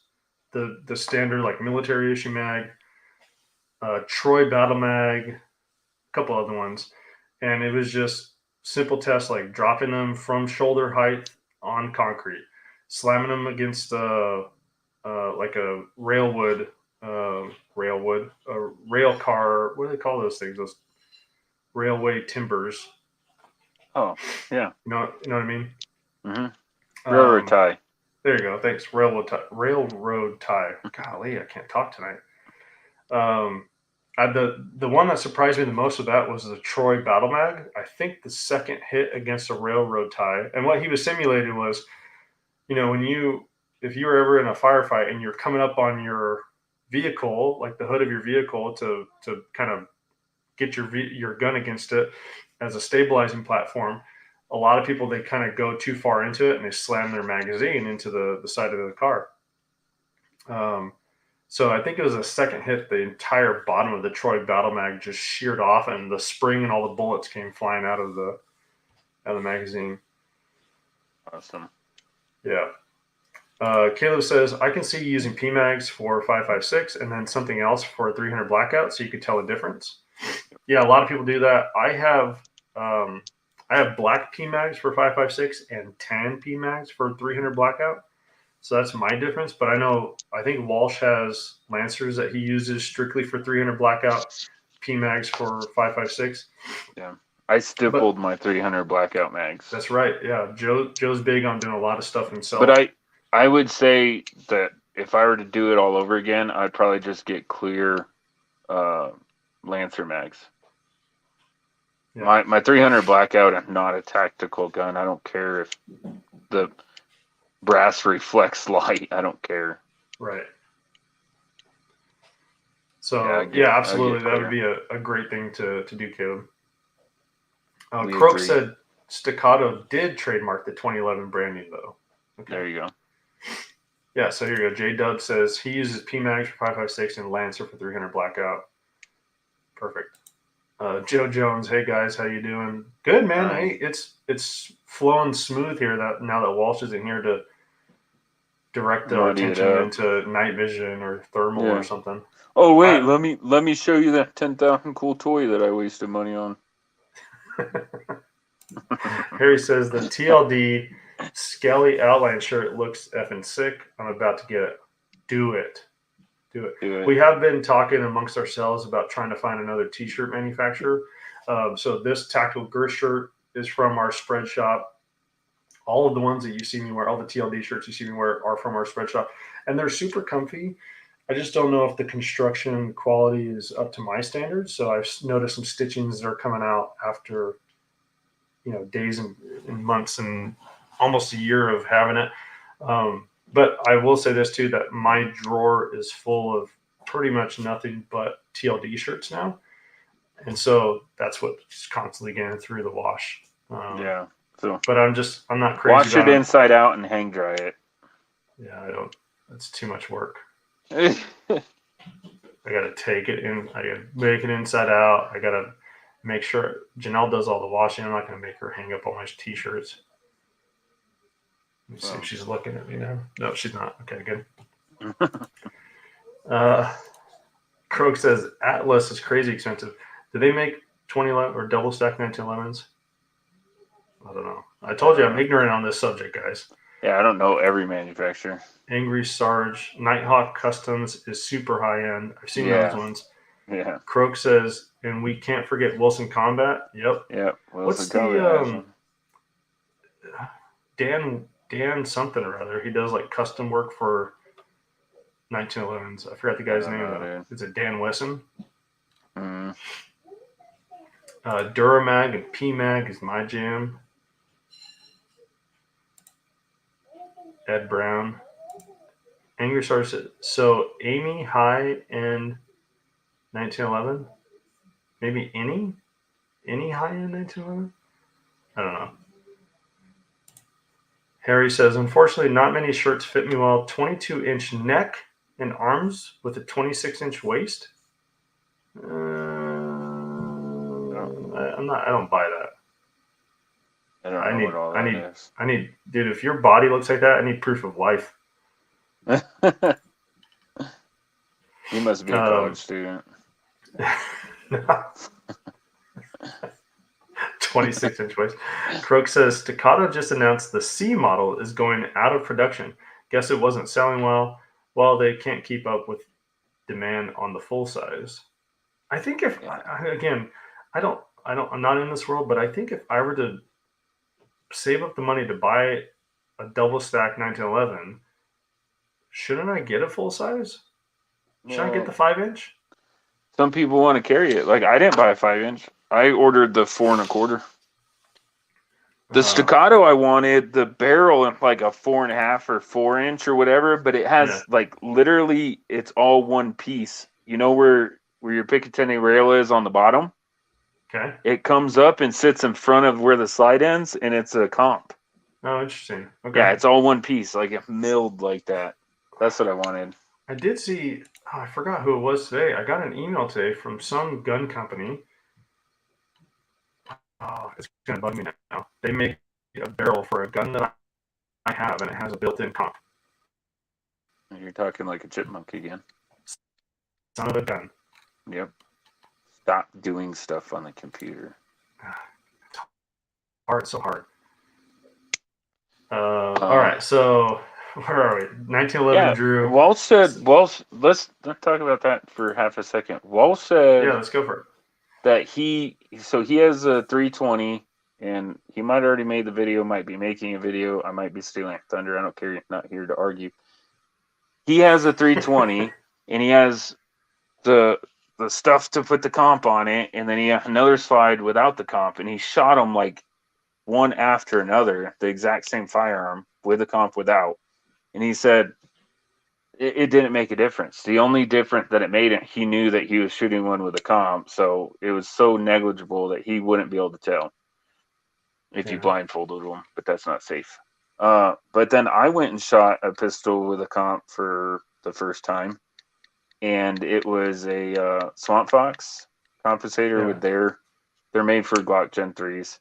the standard like military issue mag, Troy Battle Mag, a couple other ones. And it was just simple tests like dropping them from shoulder height on concrete, slamming them against like a rail car. What do they call those things? Those railway timbers. Oh, yeah. You know what I mean? Mm-hmm. Railroad tie. There you go. Thanks. Railroad tie. Golly, I can't talk tonight. The one that surprised me the most of that was the Troy Battle Mag. I think the second hit against a railroad tie, and what he was simulating was, you know, if you were ever in a firefight and you're coming up on your vehicle, like the hood of your vehicle, to kind of get your gun against it as a stabilizing platform. A lot of people, they kind of go too far into it and they slam their magazine into the side of the car. So I think it was a second hit. The entire bottom of the Troy Battle Mag just sheared off, and the spring and all the bullets came flying out of the magazine. Awesome. Yeah. Caleb says, I can see you using PMags for 5.56 and then something else for 300 blackout, so you could tell the difference. Yeah, a lot of people do that. I have black PMags for 5.56 and tan PMags for 300 blackout. So that's my difference. But I think Walsh has Lancers that he uses strictly for 300 blackout, PMags for 5.56. Yeah. I stippled my 300 blackout mags. That's right. Yeah. Joe's big on doing a lot of stuff himself. But I would say that if I were to do it all over again, I'd probably just get clear Lancer mags. Yeah. My 300 blackout, I'm not a tactical gun. I don't care if the brass reflects light. I don't care. Right. So yeah, absolutely, that would be a great thing to do, Caleb. Croak said Staccato did trademark the 2011 branding, though. Okay. There you go. Yeah, so here you go. J-Dub says he uses PMags for 5.56 and Lancer for 300 blackout. Perfect. Joe Jones, hey guys, how you doing? Good, man. Hey, it's flowing smooth here. That now that Walsh isn't here to direct our attention into night vision or thermal or something. Oh wait, let me show you that 10,000 cool toy that I wasted money on. Harry says the TLD Skelly outline shirt looks effing sick. I'm about to get it. Do it. We have been talking amongst ourselves about trying to find another t-shirt manufacturer. So this tactical girth shirt is from our spread shop. All of the ones that you see me wear, all the TLD shirts you see me wear are from our spread shop. And they're super comfy. I just don't know if the construction quality is up to my standards. So I've noticed some stitchings that are coming out after, days and months and almost a year of having it. But I will say this too, that my drawer is full of pretty much nothing but TLD shirts now. And so that's what's constantly getting through the wash. So, but I'm not crazy. Wash it inside out and hang dry it. Yeah, that's too much work. I got to take it in. I got to make it inside out. I got to make sure Janelle does all the washing. I'm not going to make her hang up all my t-shirts. Let me see if she's looking at me now. No, she's not. Okay, good. Croak says Atlas is crazy expensive. Do they make 2011 or double stack 1911s? I don't know. I told you I'm ignorant on this subject, guys. Yeah, I don't know every manufacturer. Angry Sarge, Nighthawk Customs is super high end. I've seen those ones. Yeah. Croak says, and we can't forget Wilson Combat. Yep. Yep. What's the Dan something or other? He does like custom work for 1911s. I forgot the guy's name. Is it Dan Wesson? Mm. Duramag and PMag is my jam. Ed Brown. Angry Star said, so Amy high end 1911? Maybe any high end 1911? I don't know. Harry says, unfortunately, not many shirts fit me well. 22-inch neck and arms with a 26-inch waist. I don't buy that. I need, dude, if your body looks like that, I need proof of life. You must be a college student. 26-inch waist. Croak says Staccato just announced the C model is going out of production. Guess it wasn't selling well. Well, they can't keep up with demand on the full size. I think I'm not in this world, but I think if I were to save up the money to buy a double stack 1911, shouldn't I get a full size? Should I get the 5-inch? Some people want to carry it. Like I didn't buy a 5-inch. I ordered the 4 1/4. The Staccato I wanted the barrel in like a 4.5 or 4-inch or whatever, but it has like literally it's all one piece. You know where your Picatinny rail is on the bottom? Okay. It comes up and sits in front of where the slide ends, and it's a comp. Oh, interesting. Okay. Yeah, it's all one piece, like it milled like that. That's what I wanted. I did see. I forgot who it was today. I got an email today from some gun company. Oh, it's gonna bug me now. They make a barrel for a gun that I have, and it has a built-in comp. You're talking like a chipmunk again. Son of a gun. Yep. Stop doing stuff on the computer. It's so hard. All right, so where are we? 1911 Drew. Walsh said, let's talk about that for half a second. Walsh said, yeah, let's go for it. That he has a 320, and he might already made the video, might be making a video. I might be stealing thunder. I don't care. Not here to argue. He has a 320, and he has the stuff to put the comp on it, and then he has another slide without the comp, and he shot them like one after another, the exact same firearm with the comp without. And he said it didn't make a difference. The only difference that it made, he knew that he was shooting one with a comp, so it was so negligible that he wouldn't be able to tell. if you Yeah. blindfolded them, but that's not safe. But then I went and shot a pistol with a comp for the first time, and it was a Swamp Fox compensator with they're made for Glock Gen 3s.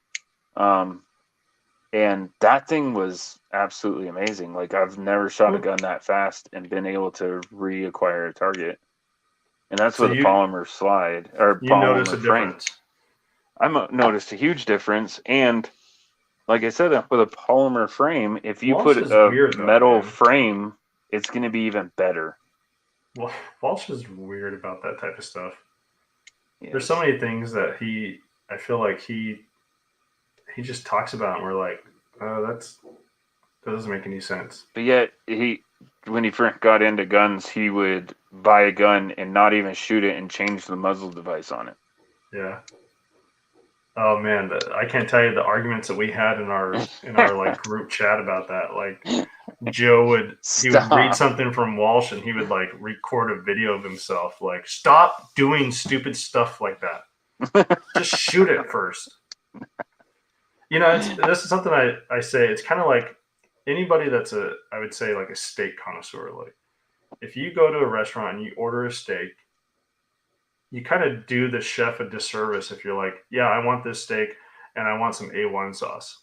And that thing was absolutely amazing. Like, I've never shot a gun that fast and been able to reacquire a target. And that's So with a polymer slide or you notice polymer a frame. difference. I noticed a huge difference. And like I said, with a polymer frame, if you Walsh put is a weird, though, metal man. frame, it's going to be even better. Well, Walsh is weird about that type of stuff. Yes. There's so many things that I feel like he just talks about, and we're like, that doesn't make any sense. But yet, when he first got into guns, he would buy a gun and not even shoot it and change the muzzle device on it. Yeah. Oh man, I can't tell you the arguments that we had in our like group chat about that. Like Joe would read something from Walsh and he would like record a video of himself. Like, stop doing stupid stuff like that. Just shoot it first. You know, this is something I say. It's kind of like anybody that's I would say like a steak connoisseur. Like, if you go to a restaurant and you order a steak, you kind of do the chef a disservice if you're like, yeah, I want this steak and I want some A1 sauce.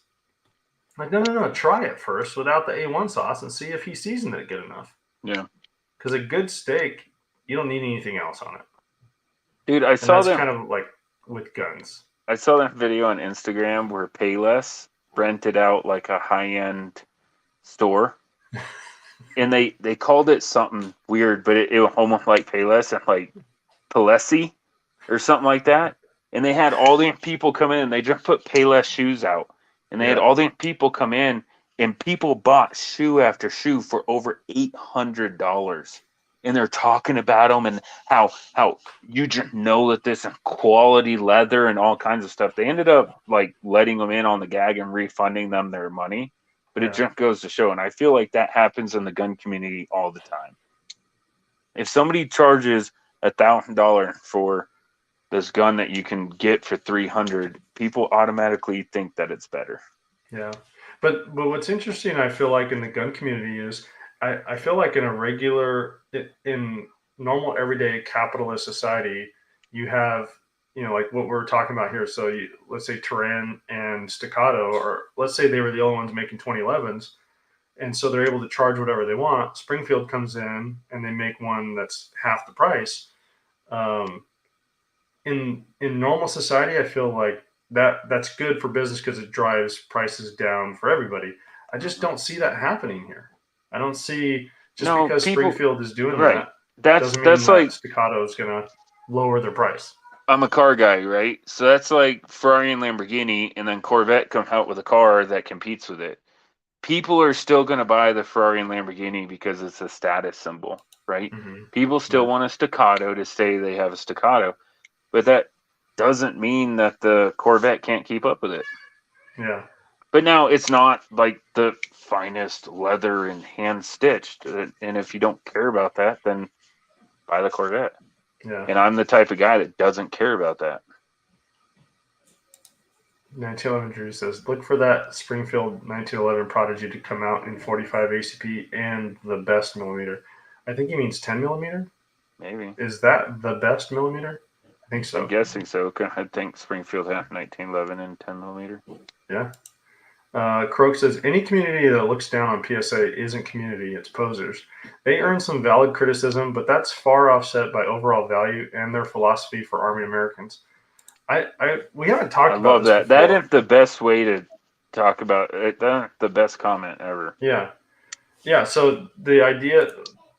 Like, no, try it first without the A1 sauce and see if he seasoned it good enough. Yeah. Because a good steak, you don't need anything else on it. Dude, that's kind of like with guns. I saw that video on Instagram where Payless rented out like a high-end store. And they called it something weird, but it was almost like Payless and like Palessi or something like that. And they had all the people come in and they just put Payless shoes out. And they had all the people come in and people bought shoe after shoe for over $800. And they're talking about them and how you just know that this is quality leather and all kinds of stuff. They ended up like letting them in on the gag and refunding them their money. But it just goes to show. And I feel like that happens in the gun community all the time. If somebody charges $1,000 for this gun that you can get for $300, people automatically think that it's better. Yeah. But what's interesting, I feel like in the gun community is I feel like in normal everyday capitalist society, you have, like what we're talking about here. So let's say Turan and Staccato, or let's say they were the only ones making 2011s. And so they're able to charge whatever they want. Springfield comes in and they make one that's half the price. In normal society, I feel like that's good for business because it drives prices down for everybody. I just don't see that happening here. I don't see because Springfield is doing that. Doesn't mean that Staccato is going to lower their price. I'm a car guy, right? So that's like Ferrari and Lamborghini, and then Corvette come out with a car that competes with it. People are still going to buy the Ferrari and Lamborghini because it's a status symbol, right? Mm-hmm. People still want a Staccato to say they have a Staccato, but that doesn't mean that the Corvette can't keep up with it. Yeah. But now it's not like the finest leather and hand stitched, and if you don't care about that, then buy the Corvette. Yeah. And I'm the type of guy that doesn't care about that. 1911 Drew says, look for that Springfield 1911 Prodigy to come out in 45 ACP and the best millimeter. I think he means 10 millimeter. Maybe. Is that the best millimeter? I think so. I'm guessing so. I think Springfield had 1911 and 10 millimeter. Yeah. Croak says, any community that looks down on PSA isn't community, it's posers. They earn some valid criticism, but that's far offset by overall value and their philosophy for Army Americans. We haven't talked about this before. That is the best way to talk about it. That's the best comment ever. Yeah. Yeah, so the idea,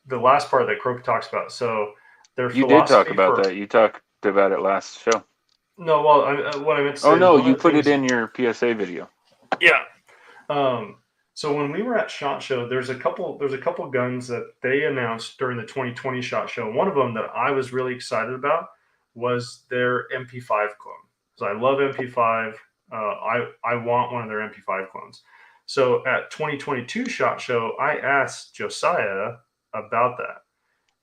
the last part that Croak talks about, so their philosophy. You did talk about that. You talked about it last show. No, well, what I meant to say. Oh, no, you put it in your PSA video. Yeah. So when we were at SHOT Show, there's a couple guns that they announced during the 2020 SHOT Show. One of them that I was really excited about was their Mp5 clone. So I love Mp5. I want one of their Mp5 clones. So at 2022 SHOT Show, I asked Josiah about that,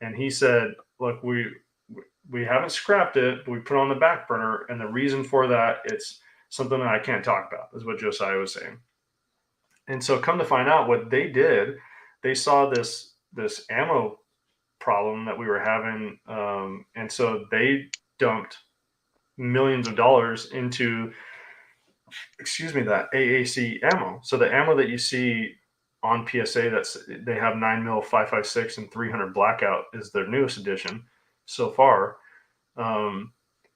and he said, "Look, we haven't scrapped it, but we put it on the back burner, and the reason for that, it's something that I can't talk about, is what Josiah was saying. And so come to find out what they did, they saw this ammo problem that we were having, and so they dumped millions of dollars into, that AAC ammo. So the ammo that you see on PSA, they have 9mm 5.56 and 300 blackout is their newest edition so far.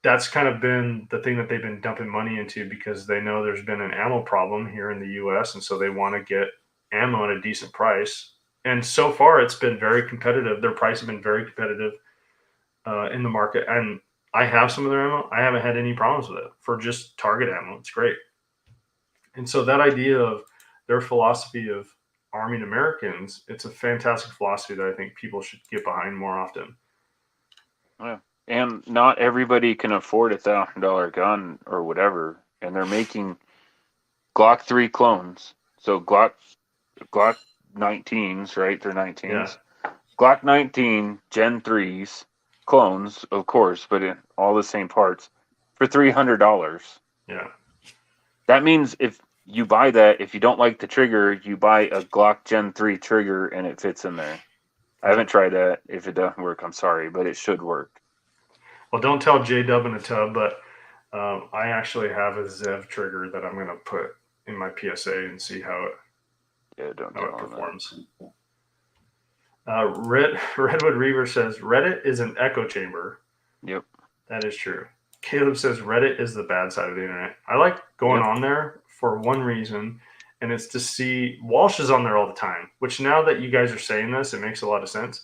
That's kind of been the thing that they've been dumping money into, because they know there's been an ammo problem here in the US, and so they want to get ammo at a decent price. And so far it's been very competitive. Their price has been very competitive in the market, and I have some of their ammo. I haven't had any problems with it for just target ammo. It's great. And so that idea of their philosophy of arming Americans, it's a fantastic philosophy that I think people should get behind more often. Yeah. And not everybody can afford $1,000 gun or whatever, and they're making Glock 3 clones. So Glock 19s, right? They're 19s. Yeah. Glock 19 Gen 3s clones, of course, but in all the same parts for $300. Yeah. That means if you buy that, if you don't like the trigger, you buy a Glock Gen 3 trigger and it fits in there. I haven't tried that. If it doesn't work, I'm sorry, but it should work. Well, don't tell J-Dub in a tub, but I actually have a Zev trigger that I'm going to put in my PSA and see how it performs. Redwood Reaver says, Reddit is an echo chamber. Yep. That is true. Caleb says, Reddit is the bad side of the internet. I like going on there for one reason, and it's to see Walsh is on there all the time, which now that you guys are saying this, it makes a lot of sense.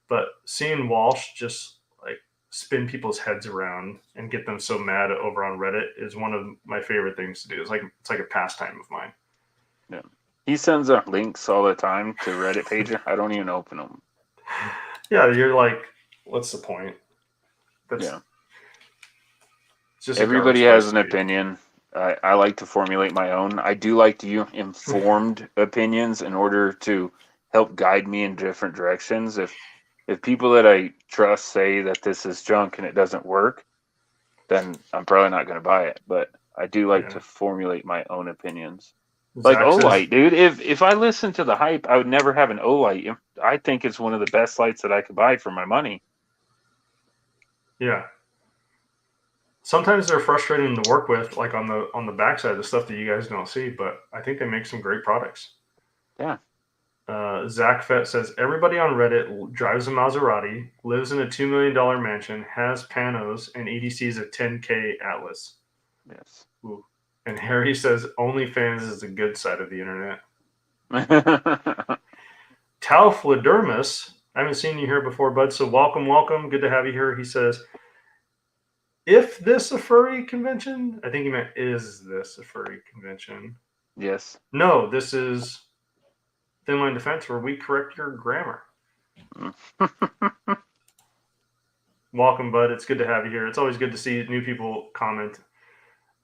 But seeing Walsh just like spin people's heads around and get them so mad over on Reddit is one of my favorite things to do. It's like a pastime of mine. Yeah. He sends out links all the time to Reddit pages. I don't even open them. Yeah, you're like, what's the point? Just everybody has an opinion. I like to formulate my own. I do like to use informed opinions in order to help guide me in different directions. If people that I trust say that this is junk and it doesn't work, then I'm probably not going to buy it. But I do like to formulate my own opinions. Like O-Light, dude. If I listened to the hype, I would never have an O-Light. I think it's one of the best lights that I could buy for my money. Yeah. Sometimes they're frustrating to work with, like on the backside, the stuff that you guys don't see, but I think they make some great products. Yeah. Zach Fett says, everybody on Reddit drives a Maserati, lives in a $2 million mansion, has panos, and EDCs a 10K Atlas. Yes. Ooh. And Harry says, OnlyFans is the good side of the internet. Taufladermus, I haven't seen you here before, bud, so welcome. Good to have you here. He says, if this a furry convention? I think he meant, is this a furry convention? Yes. No, this is Thin Line Defense, where we correct your grammar. Welcome, bud. It's good to have you here. It's always good to see new people comment.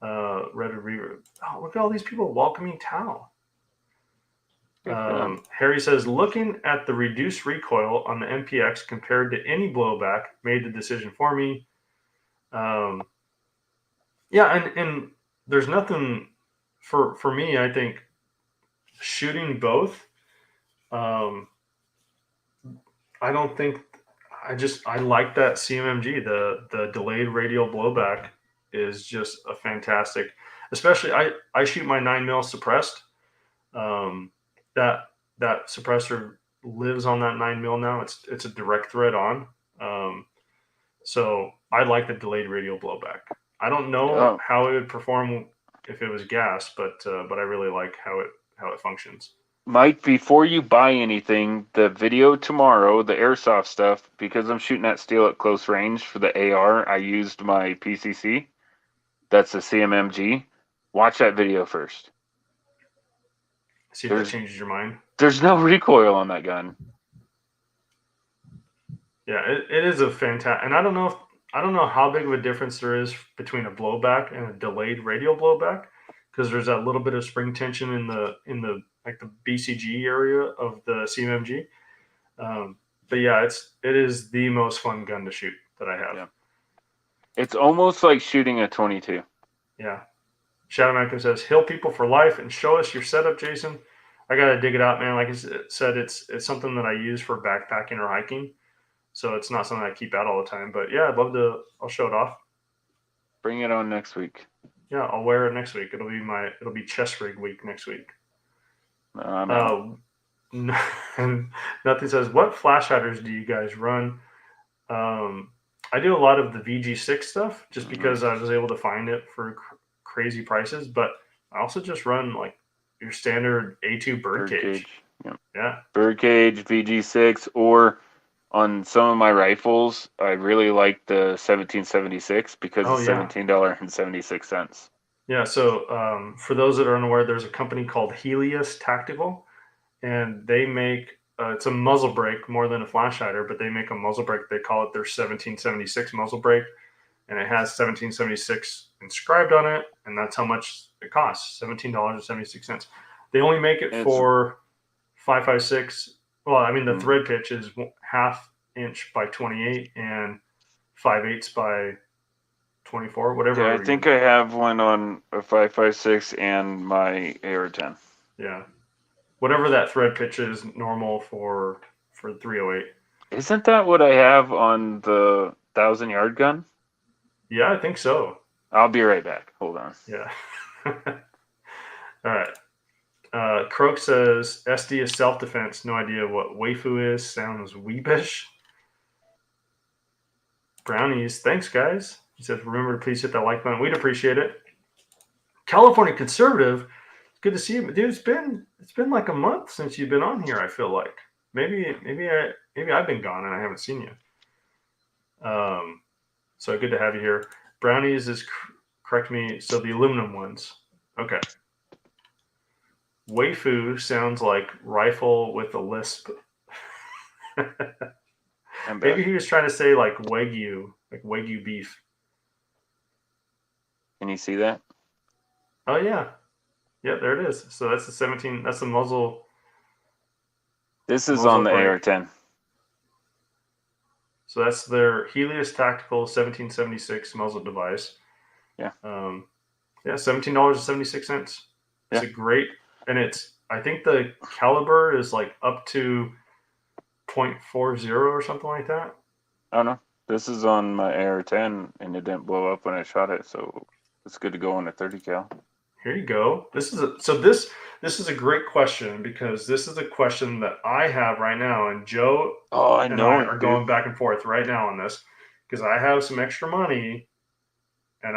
Reddit Reaver. Oh, look at all these people welcoming Tao. Harry says, looking at the reduced recoil on the MPX compared to any blowback made the decision for me. And there's nothing for me. I think shooting both. I don't think I like that CMMG. The delayed radial blowback is just a fantastic. Especially I shoot my 9mm suppressed. That suppressor lives on that 9mm now. It's a direct thread on. So I like the delayed radial blowback. I don't know how it would perform if it was gas, but I really like how it functions. Mike, before you buy anything, the video tomorrow, the airsoft stuff, because I'm shooting that steel at close range for the AR, I used my PCC. That's the CMMG. Watch that video first. See if that changes your mind. There's no recoil on that gun. Yeah, it is a fantastic, and I don't know how big of a difference there is between a blowback and a delayed radial blowback, because there's that little bit of spring tension in the like the BCG area of the CMMG. But yeah, it is the most fun gun to shoot that I have. Yeah. It's almost like shooting a 22. Yeah. Shadow Maker says, "Heal people for life and show us your setup, Jason." I gotta dig it out, man. Like I said, it's something that I use for backpacking or hiking, so it's not something I keep out all the time. But yeah, I'd love to. I'll show it off. Bring it on next week. Yeah, I'll wear it next week. It'll be chest rig week next week. I'm out. And nothing says, "What flash hiders do you guys run?" I do a lot of the VG6 stuff just because I was able to find it for crazy prices, but I also just run like your standard A2 bird cage. Yep. Yeah. Birdcage, VG6, or on some of my rifles, I really like the 1776 because it's $17.76. Yeah. So for those that are unaware, there's a company called Helios Tactical, and they make it's a muzzle brake more than a flash hider, but they make a muzzle brake. They call it their 1776 muzzle brake, and it has 1776 inscribed on it, and that's how much it costs, $17.76. They only make it for 5.56. Well, I mean, the thread pitch is 1/2 inch by 28 and 5/8 by 24, whatever. Yeah, I think I have one on a 5.56 and my AR-10. Yeah. Whatever that thread pitch is normal for 308. Isn't that what I have on the 1,000-yard gun? Yeah, I think so. I'll be right back. Hold on. Yeah. All right. Croak says SD is self-defense. No idea what waifu is. Sounds weebish. Brownies. Thanks, guys. He says, remember to please hit that like button. We'd appreciate it. California Conservative. Good to see you, dude. It's been like a month since you've been on here. I feel like maybe I've been gone and I haven't seen you. So good to have you here. Brownies is correct me. So the aluminum ones. Okay. Waifu sounds like rifle with a lisp. Maybe he was trying to say like Wagyu beef. Can you see that? Oh yeah. Yeah, there it is. So that's the 17. That's the muzzle. This is on the AR-10. So that's their Helios Tactical 1776 muzzle device. Yeah. Yeah, $17.76. It's yeah. a great, and I think the caliber is like up to .40 or something like that. I don't know. This is on my AR-10 and it didn't blow up when I shot it, so it's good to go on a 30 cal. Here you go. This is a great question because this is a question that I have right now, and Joe and I are going back and forth right now on this because I have some extra money, and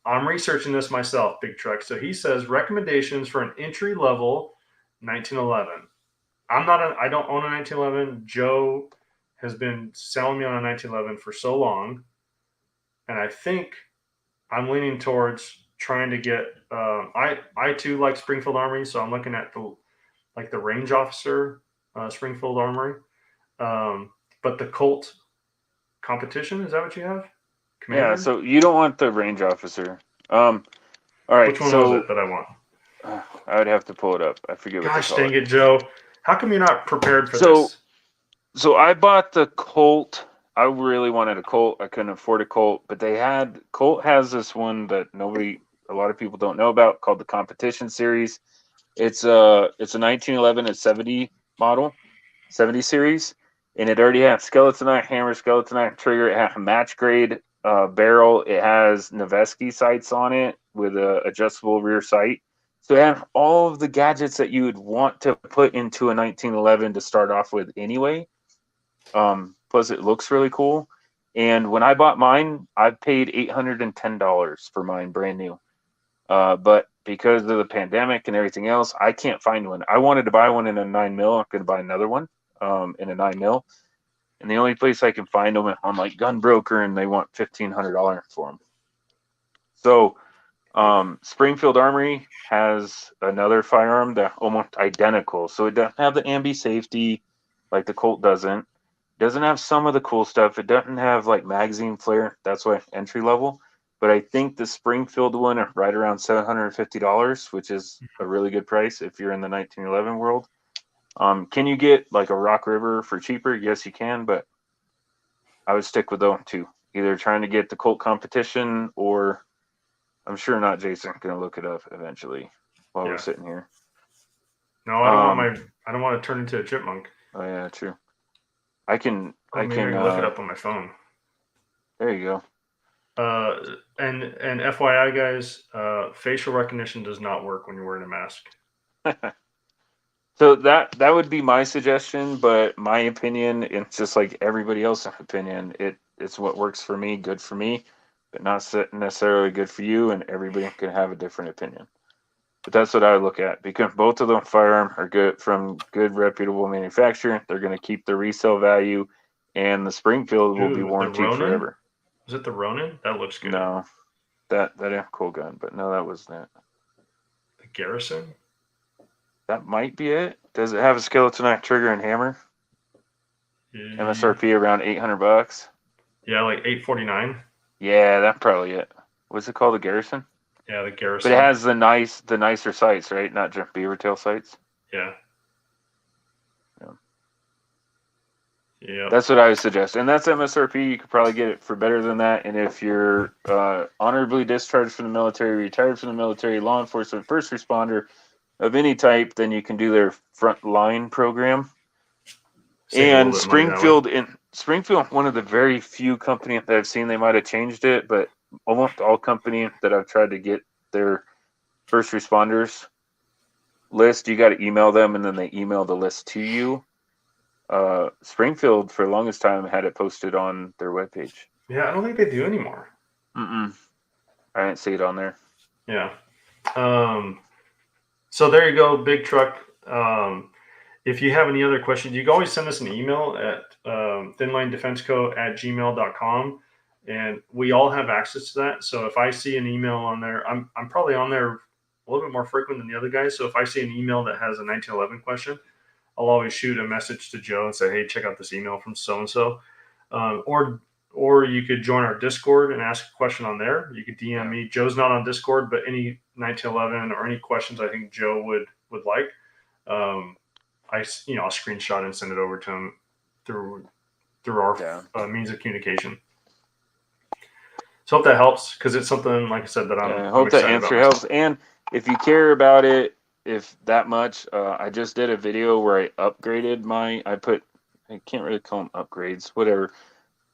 I'm researching this myself, Big Truck. So he says recommendations for an entry level 1911. I don't own a 1911. Joe has been selling me on a 1911 for so long, and I think I'm leaning towards trying to get I too like Springfield Armory, so I'm looking at the range officer Springfield Armory, but the Colt competition, is that what you have? Commander? Yeah, so you don't want the range officer. All right, which one was it that I want? I would have to pull it up. I forget what gosh dang it, Joe, how come you're not prepared for this? So I bought the Colt. I really wanted a Colt. I couldn't afford a Colt, but Colt has this one that a lot of people don't know about called the Competition Series. It's a 1911 and 70 model, 70 series, and it already has skeletonite hammer, skeletonite trigger. It has a match grade barrel. It has Noveske sights on it with a adjustable rear sight. So it has all of the gadgets that you would want to put into a 1911 to start off with anyway. Plus it looks really cool. And when I bought mine, I paid $810 for mine brand new. But because of the pandemic and everything else, I can't find one. I wanted to buy one in a 9mm. I'm going to buy another one in a 9mm. And the only place I can find them on like Gun Broker, and they want $1,500 for them. So Springfield Armory has another firearm that's almost identical. So it doesn't have the ambi safety like the Colt doesn't. It doesn't have some of the cool stuff. It doesn't have like magazine flare. That's why entry level. But I think the Springfield one are right around $750, which is a really good price if you're in the 1911 world. Can you get like a Rock River for cheaper? Yes, you can, but I would stick with those two. Either trying to get the Colt Competition or I'm sure not Jason gonna look it up eventually while Yeah. we're sitting here. No, I don't want to turn into a chipmunk. Oh yeah, true. I can Maybe I can look it up on my phone. There you go. And FYI, guys, facial recognition does not work when you're wearing a mask. So that would be my suggestion, but my opinion, it's just like everybody else's opinion. It's what works for me, good for me, but not necessarily good for you, and everybody can have a different opinion. But that's what I would look at, because both of them firearm are good from good reputable manufacturer. They're going to keep the resale value, and the Springfield will be warranted forever. Is it the Ronin? That looks good. No, that ain't a cool gun, but no, that wasn't it. The Garrison? That might be it. Does it have a skeletonite trigger and hammer? Yeah. MSRP around $800. Yeah, like $849. Yeah, that's probably it. What's it called? The Garrison? Yeah, the Garrison. But it has the nicer sights, right? Not just beaver tail sights. Yeah. Yeah. That's what I would suggest. And that's MSRP. You could probably get it for better than that. And if you're honorably discharged from the military, retired from the military, law enforcement, first responder of any type, then you can do their front line program. And Springfield, one of the very few companies that I've seen, they might have changed it, but almost all companies that I've tried to get their first responders list, you got to email them, and then they email the list to you. Springfield, for the longest time, had it posted on their webpage. Yeah, I don't think they do anymore. I didn't see it on there. Yeah. So there you go, Big Truck. If you have any other questions, you can always send us an email at thinlinedefenseco@gmail.com, and we all have access to that. So if I see an email on there, I'm probably on there a little bit more frequent than the other guys. So if I see an email that has a 1911 question, I'll always shoot a message to Joe and say, hey, check out this email from so-and-so. Or you could join our Discord and ask a question on there. You could DM me. Joe's not on Discord, but any 1911 or any questions I think Joe would like, I'll screenshot and send it over to him through our means of communication. So hope that helps, because it's something, like I said, that I hope that answer helps. And if you care about it, if that much, I just did a video where I upgraded I can't really call them upgrades, whatever.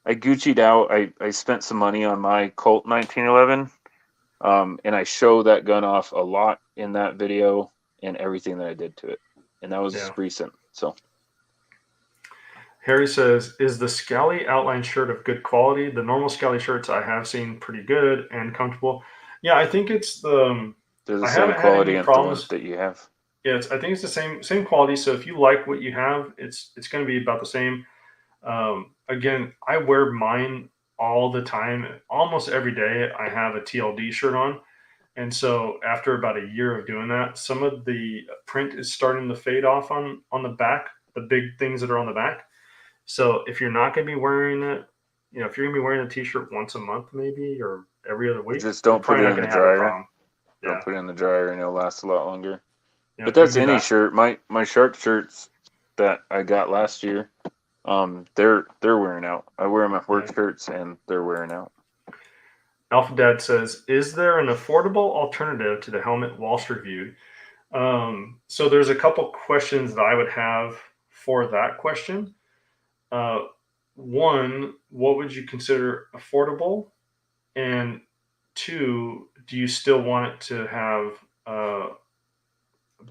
I Gucci'd out. I spent some money on my Colt 1911, and I show that gun off a lot in that video and everything that I did to it. And that was recent. So Harry says, is the Scally outline shirt of good quality? The normal Scally shirts I have seen pretty good and comfortable. Yeah, I think it's the... They're the same quality as the ones that you have. Yeah, I think it's the same quality. So if you like what you have, it's going to be about the same. Again, I wear mine all the time. Almost every day I have a TLD shirt on. And so after about a year of doing that, some of the print is starting to fade off on the back, the big things that are on the back. So if you're not going to be wearing it, if you're going to be wearing a t-shirt once a month maybe, or every other week, just don't put it in the dryer. Don't put it in the dryer and it'll last a lot longer. Yeah, but that's any shirt. My shark shirts that I got last year, they're wearing out. I wear them at work shirts and they're wearing out. Alpha Dad says, is there an affordable alternative to the helmet Walsh reviewed? So there's a couple questions that I would have for that question. One, what would you consider affordable? And two, do you still want it to have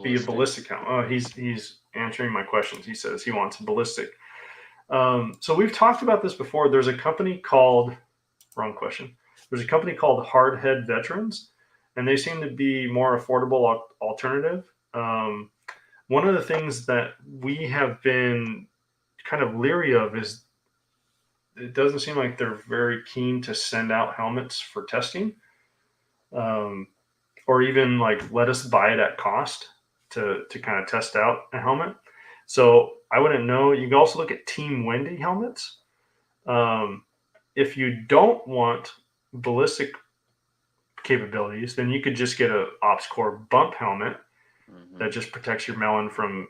be a ballistic helmet? Oh, he's answering my questions. He says he wants a ballistic. So we've talked about this before. There's a company called, wrong question. There's a company called Hardhead Veterans, and they seem to be more affordable alternative. One of the things that we have been kind of leery of is it doesn't seem like they're very keen to send out helmets for testing, or even like let us buy it at cost to kind of test out a helmet. So I wouldn't know. You can also look at Team Wendy helmets. If you don't want ballistic capabilities, then you could just get a OpsCore bump helmet that just protects your melon from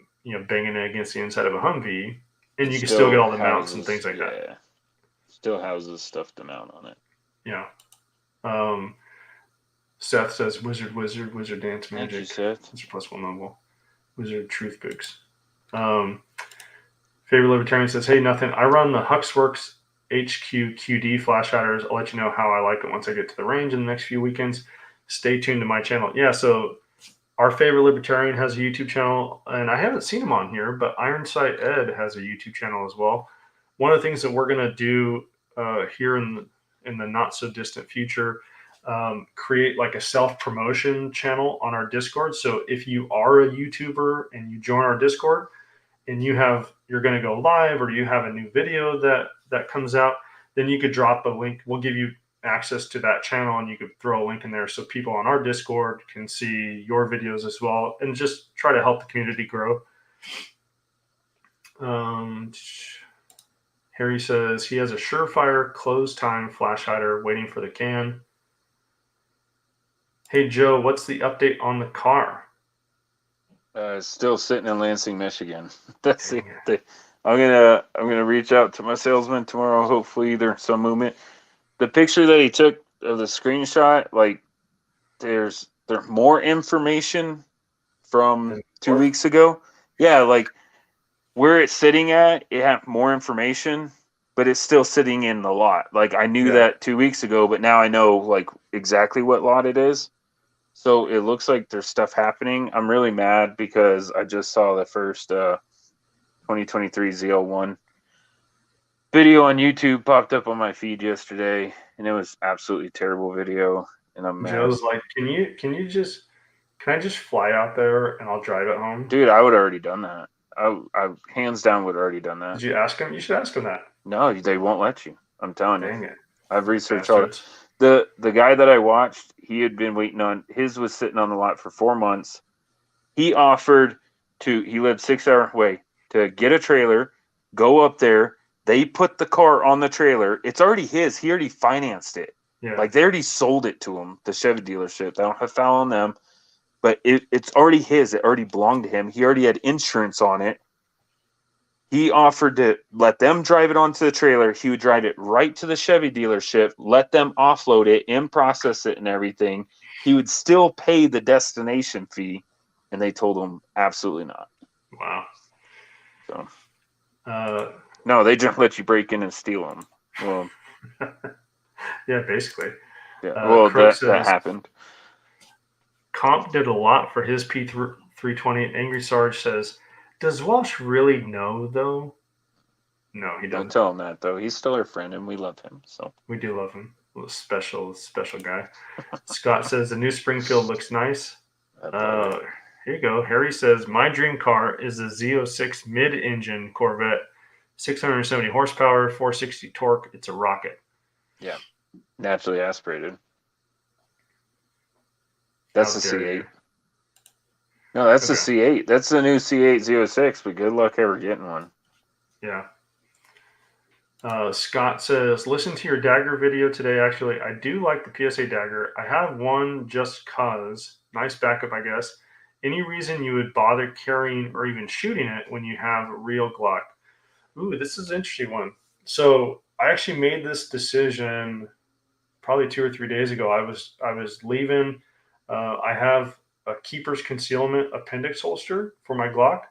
banging it against the inside of a Humvee, and you can still get all the mounts and things like that. Still houses stuff to mount on it. Yeah. Seth says Wizard Dance Thank Magic. you, Seth. Mr. Plus One Noble. Wizard Truth Books. Favorite Libertarian says, hey, nothing. I run the Huxworks HQ QD flash shiders. I'll let you know how I like it once I get to the range in the next few weekends. Stay tuned to my channel. Yeah, so our favorite Libertarian has a YouTube channel, and I haven't seen him on here, but Ironsight Ed has a YouTube channel as well. One of the things that we're going to do here in the not so distant future, create like a self-promotion channel on our Discord. So if you are a YouTuber and you join our Discord and you're going to go live, or you have a new video that comes out, then you could drop a link. We'll give you access to that channel, and you could throw a link in there so people on our Discord can see your videos as well, and just try to help the community grow. Harry says he has a Surefire close time flash hider waiting for the can. Hey Joe, what's the update on the car? Still sitting in Lansing, Michigan. That's the thing. I'm gonna reach out to my salesman tomorrow. Hopefully there's some movement. The picture that he took of the screenshot, like there's more information from 2 weeks ago. Yeah, like where it's sitting at, it had more information, but it's still sitting in the lot. Like I knew that 2 weeks ago, but now I know like exactly what lot it is. So it looks like there's stuff happening. I'm really mad because I just saw the first 2023 ZL1 video on YouTube popped up on my feed yesterday, and it was absolutely terrible video. And I'm mad. Joe's like, can I just fly out there and I'll drive it home? Dude, I would have already done that. I hands down would have already done that. Did you ask him? You should ask him that. No, they won't let you. I'm telling Dang you. it. I've researched all it. The guy that I watched, he had been waiting on his was sitting on the lot for 4 months. He offered he lived 6 hours away, to get a trailer, go up there. They put the car on the trailer. It's already his. He already financed it. Yeah. Like they already sold it to him, the Chevy dealership. They don't have foul on them, but it's already his. It already belonged to him. He already had insurance on it. He offered to let them drive it onto the trailer. He would drive it right to the Chevy dealership, let them offload it and process it and everything. He would still pay the destination fee, and they told him absolutely not. Wow. So, no, they just let you break in and steal them. Well, yeah, basically. Yeah. Well, that happened. Comp did a lot for his P320. Angry Sarge says, does Walsh really know, though? No, he doesn't. Don't tell him that, though. He's still our friend, and we love him. So we do love him. Special guy. Scott says, the new Springfield looks nice. Here you go. Harry says, my dream car is the Z06 mid-engine Corvette. 670 horsepower, 460 torque. It's a rocket. Yeah. Naturally aspirated. That's the C8. You. No, that's the C8. That's the new C8 Z06, but good luck ever getting one. Yeah. Scott says, listen to your Dagger video today. Actually, I do like the PSA Dagger. I have one just cause. Nice backup, I guess. Any reason you would bother carrying or even shooting it when you have a real Glock? Ooh, this is an interesting one. So I actually made this decision probably 2 or 3 days ago. I was leaving. I have a keeper's concealment appendix holster for my Glock,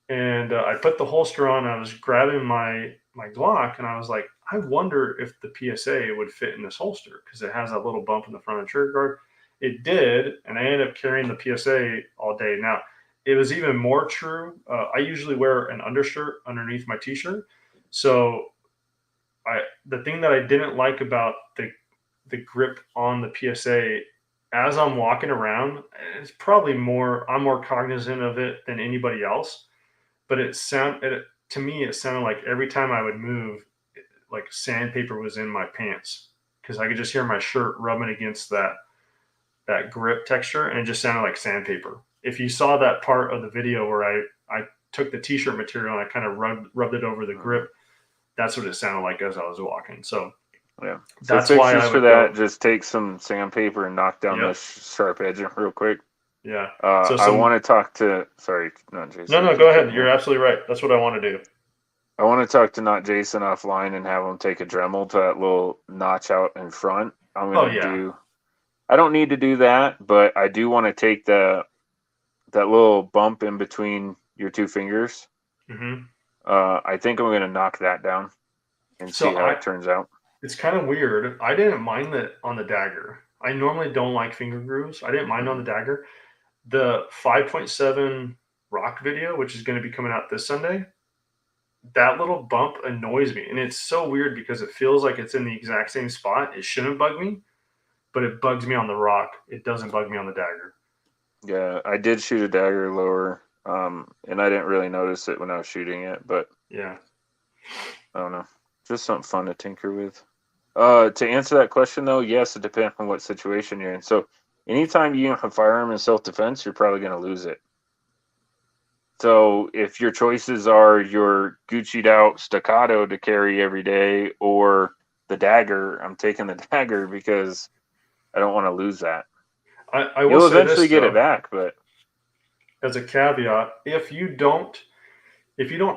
and I put the holster on. I was grabbing my Glock, and I was like, I wonder if the PSA would fit in this holster because it has that little bump in the front of the trigger guard. It did, and I ended up carrying the PSA all day. Now, it was even more true. I usually wear an undershirt underneath my t-shirt, so the thing that I didn't like about the grip on the PSA, as I'm walking around, it's probably I'm more cognizant of it than anybody else. But to me, it sounded like every time I would move, like sandpaper was in my pants because I could just hear my shirt rubbing against that grip texture, and it just sounded like sandpaper. If you saw that part of the video where I took the t-shirt material and I kind of rubbed it over the grip, that's what it sounded like as I was walking. So yeah, that's why I would for that. Just take some sandpaper and knock down the sharp edge real quick. Yeah. I want to talk to. Sorry, not Jason. No, go ahead. You're absolutely right. That's what I want to do. I want to talk to not Jason offline and have him take a Dremel to that little notch out in front. I'm gonna do. I don't need to do that, but I do want to take that little bump in between your two fingers. Mm-hmm. I think I'm going to knock that down and see So how it turns out. it's kind of weird. I didn't mind that on the Dagger. I normally don't like finger grooves. I didn't mind on the Dagger. The 5.7 rock video, which is going to be coming out this Sunday, that little bump annoys me. And it's so weird because it feels like it's in the exact same spot. It shouldn't bug me, but it bugs me on the rock. It doesn't bug me on the Dagger. Yeah, I did shoot a Dagger lower, and I didn't really notice it when I was shooting it, but Yeah. I don't know. Just something fun to tinker with. To answer that question, though, yes, it depends on what situation you're in. So anytime you have a firearm in self-defense, you're probably going to lose it. So if your choices are your Gucci'd out staccato to carry every day or the Dagger, I'm taking the Dagger because I don't want to lose that. I will You'll say eventually this, get it though, back, but as a caveat, if you don't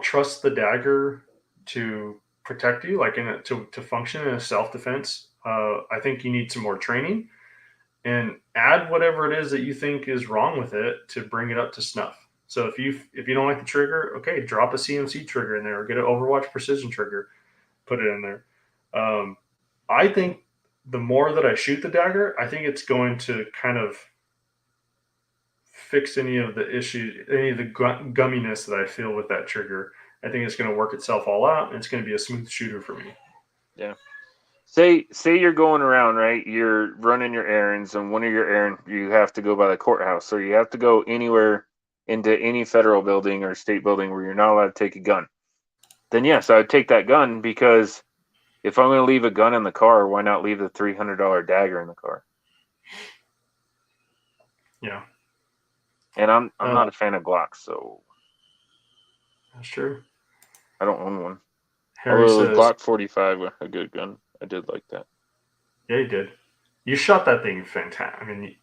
trust the Dagger to protect you, like to function in a self-defense, I think you need some more training and add whatever it is that you think is wrong with it to bring it up to snuff. So if you don't like the trigger, okay, drop a CMC trigger in there or get an Overwatch precision trigger, put it in there. I think the more that I shoot the Dagger, I think it's going to kind of fix any of the issues, any of the gumminess that I feel with that trigger. I think it's going to work itself all out, and it's going to be a smooth shooter for me. yeah. Say you're going around, right? You're running your errands, and one of your errands you have to go by the courthouse, so you have to go anywhere into any federal building or state building where you're not allowed to take a gun. Then yes, I would take that gun because if I'm going to leave a gun in the car, why not leave the $300 Dagger in the car? Yeah, And I'm not a fan of Glocks, so that's true. I don't own one. Harry Although the says, Glock 45 was a good gun, I did like that. "Yeah, you did. You shot that thing fantastic. I mean,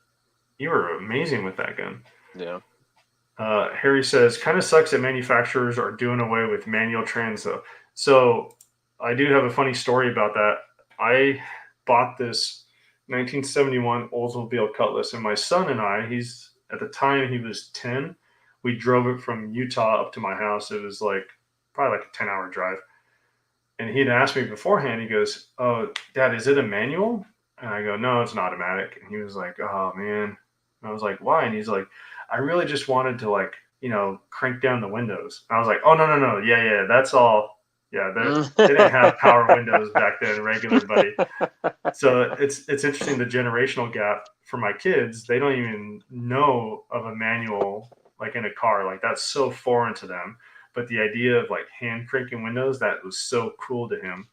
you were amazing with that gun." Yeah. Harry says, "Kind of sucks that manufacturers are doing away with manual trans, though." So I do have a funny story about that. I bought this 1971 Oldsmobile Cutlass, and my son and I, he's at the time he was 10. We drove it from Utah up to my house. It was like probably like a 10-hour drive. And he'd asked me beforehand, he goes, "Oh, Dad, is it a manual?" And I go, "No, it's an automatic." And he was like, "Oh, man." And I was like, "Why?" And he's like, "I really just wanted to, like, crank down the windows." And I was like, "Oh, no, no, no. Yeah, yeah, that's all. Yeah, they didn't have power windows back then, regular, buddy." So it's interesting, the generational gap for my kids. They don't even know of a manual like in a car. Like, that's so foreign to them. But the idea of like hand cranking windows, that was so cool to him.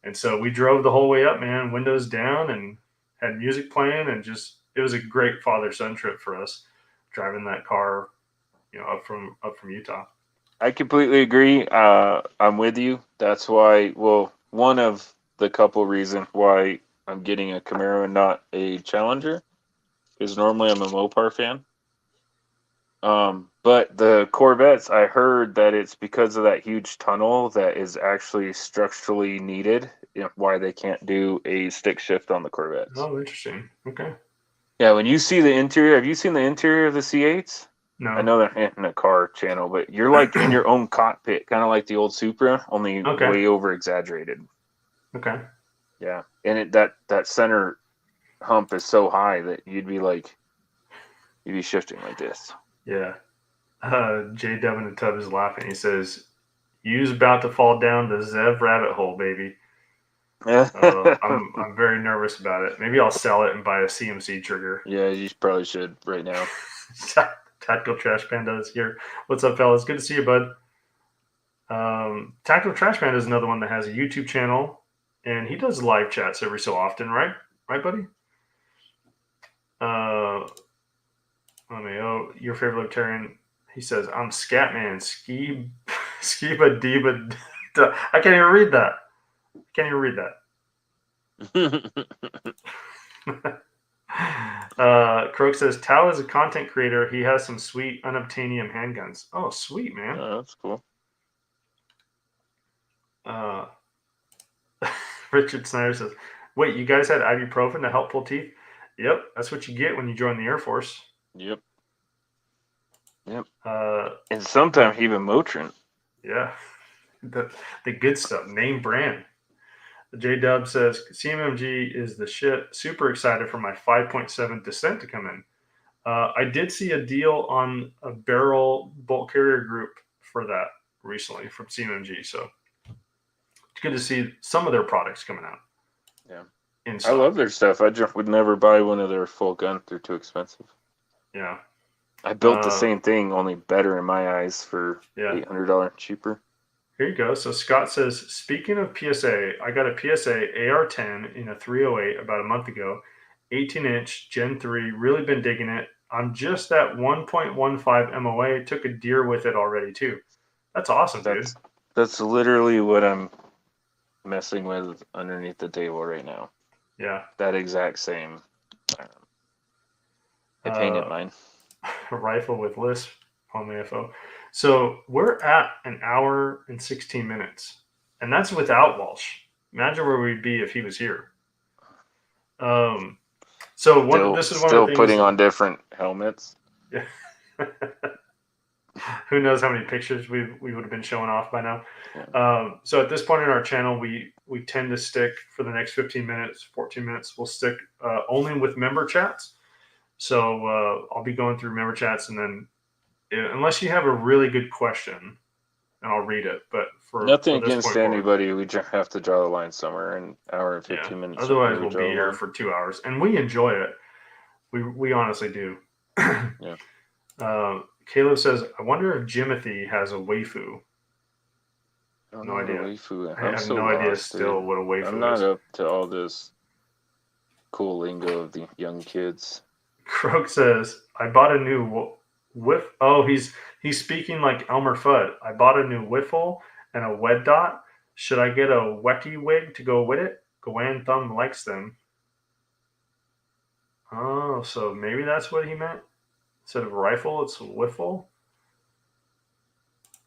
And so we drove the whole way up, man, windows down, and had music playing, and just it was a great father son trip for us driving that car, up from Utah. I completely agree. I'm with you. That's why, well, one of the couple reasons why I'm getting a Camaro and not a Challenger is normally I'm a Mopar fan. But the Corvettes, I heard that it's because of that huge tunnel that is actually structurally needed, why they can't do a stick shift on the Corvettes. Oh, interesting. Okay. Yeah, when you see the interior, have you seen the interior of the C8s? I No. know they're in a car channel, but you're like in your own cockpit, kind of like the old Supra, only Okay. way over exaggerated. Okay. Yeah, and that center hump is so high that you'd be shifting like this. Yeah. J Devin and Tub is laughing. He says, "You's about to fall down the Zev rabbit hole, baby." I'm very nervous about it. Maybe I'll sell it and buy a CMC trigger. Yeah, you probably should right now. Tactical Trash Panda is here. What's up, fellas? Good to see you, bud. Tactical Trash Panda is another one that has a YouTube channel, and he does live chats every so often, right? Right, buddy? Your favorite libertarian. He says, "I'm Scatman, Skiba Diba." I can't even read that. Croak says, "Tao is a content creator. He has some sweet unobtainium handguns." Oh, sweet, man. Oh, that's cool. Richard Snyder says, "Wait, you guys had ibuprofen to help pull teeth?" Yep, that's what you get when you join the Air Force. Yep. Uh, And sometimes even Motrin. yeah, the good stuff, name brand. J Dub says CMMG is the shit. Super excited for my 5.7 Descent to come in. I did see a deal on a barrel bolt carrier group for that recently from CMMG. So it's good to see some of their products coming out. Yeah. In I stock. love their stuff. I just would never buy one of their full guns. They're too expensive. Yeah. I built the same thing, only better in my eyes for $800 cheaper. Here you go. So Scott says, speaking of PSA, I got a PSA AR10 in a 308 about a month ago, 18-inch Gen 3. Really been digging it. I'm just at 1.15 MOA. Took a deer with it already too. That's awesome, dude. That's literally what I'm messing with underneath the table right now. Yeah. That exact same. I painted mine. Rifle with lisp on the FO. So we're at an hour and 16 minutes, and that's without Walsh. Imagine where we'd be if he was here. So this is one of the things. Putting on different helmets. Yeah. Who knows how many pictures we would have been showing off by now. Yeah. So at this point in our channel, we tend to stick for the next 15 minutes, 14 minutes. We'll stick only with member chats. So I'll be going through member chats, and then unless you have a really good question, and I'll read it. But nothing against anybody, we just have to draw the line somewhere in an hour and 15 minutes. Otherwise, we'll be here for 2 hours, and we enjoy it. We honestly do. Yeah. Caleb says, "I wonder if Jimothy has a waifu." No idea. I have no idea still what a waifu is. I'm not up to all this cool lingo of the young kids. Croak says, "I bought a new whiff." Oh, he's speaking like Elmer Fudd. I bought a new wiffle and a wed dot. Should I get a Wecky wig to go with it? Goan Thumb likes them. Oh, so maybe that's what he meant. Instead of rifle, it's a wiffle.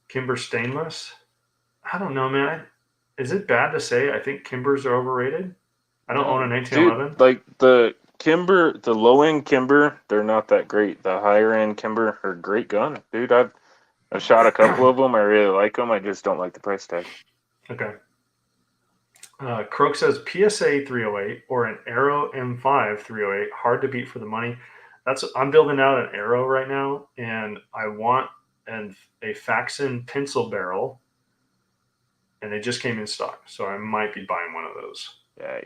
Kimber stainless. I don't know, man. Is it bad to say I think Kimbers are overrated? I don't own a 1911. Dude, like the Kimber, the low end Kimber, they're not that great. The higher end Kimber are a great gun, dude. I've shot a couple of them. I really like them. I just don't like the price tag. Okay. Croak says PSA 308 or an Arrow M5 308, hard to beat for the money. I'm building out an Arrow right now, and I want a Faxon pencil barrel, and they just came in stock, so I might be buying one of those. Yeah,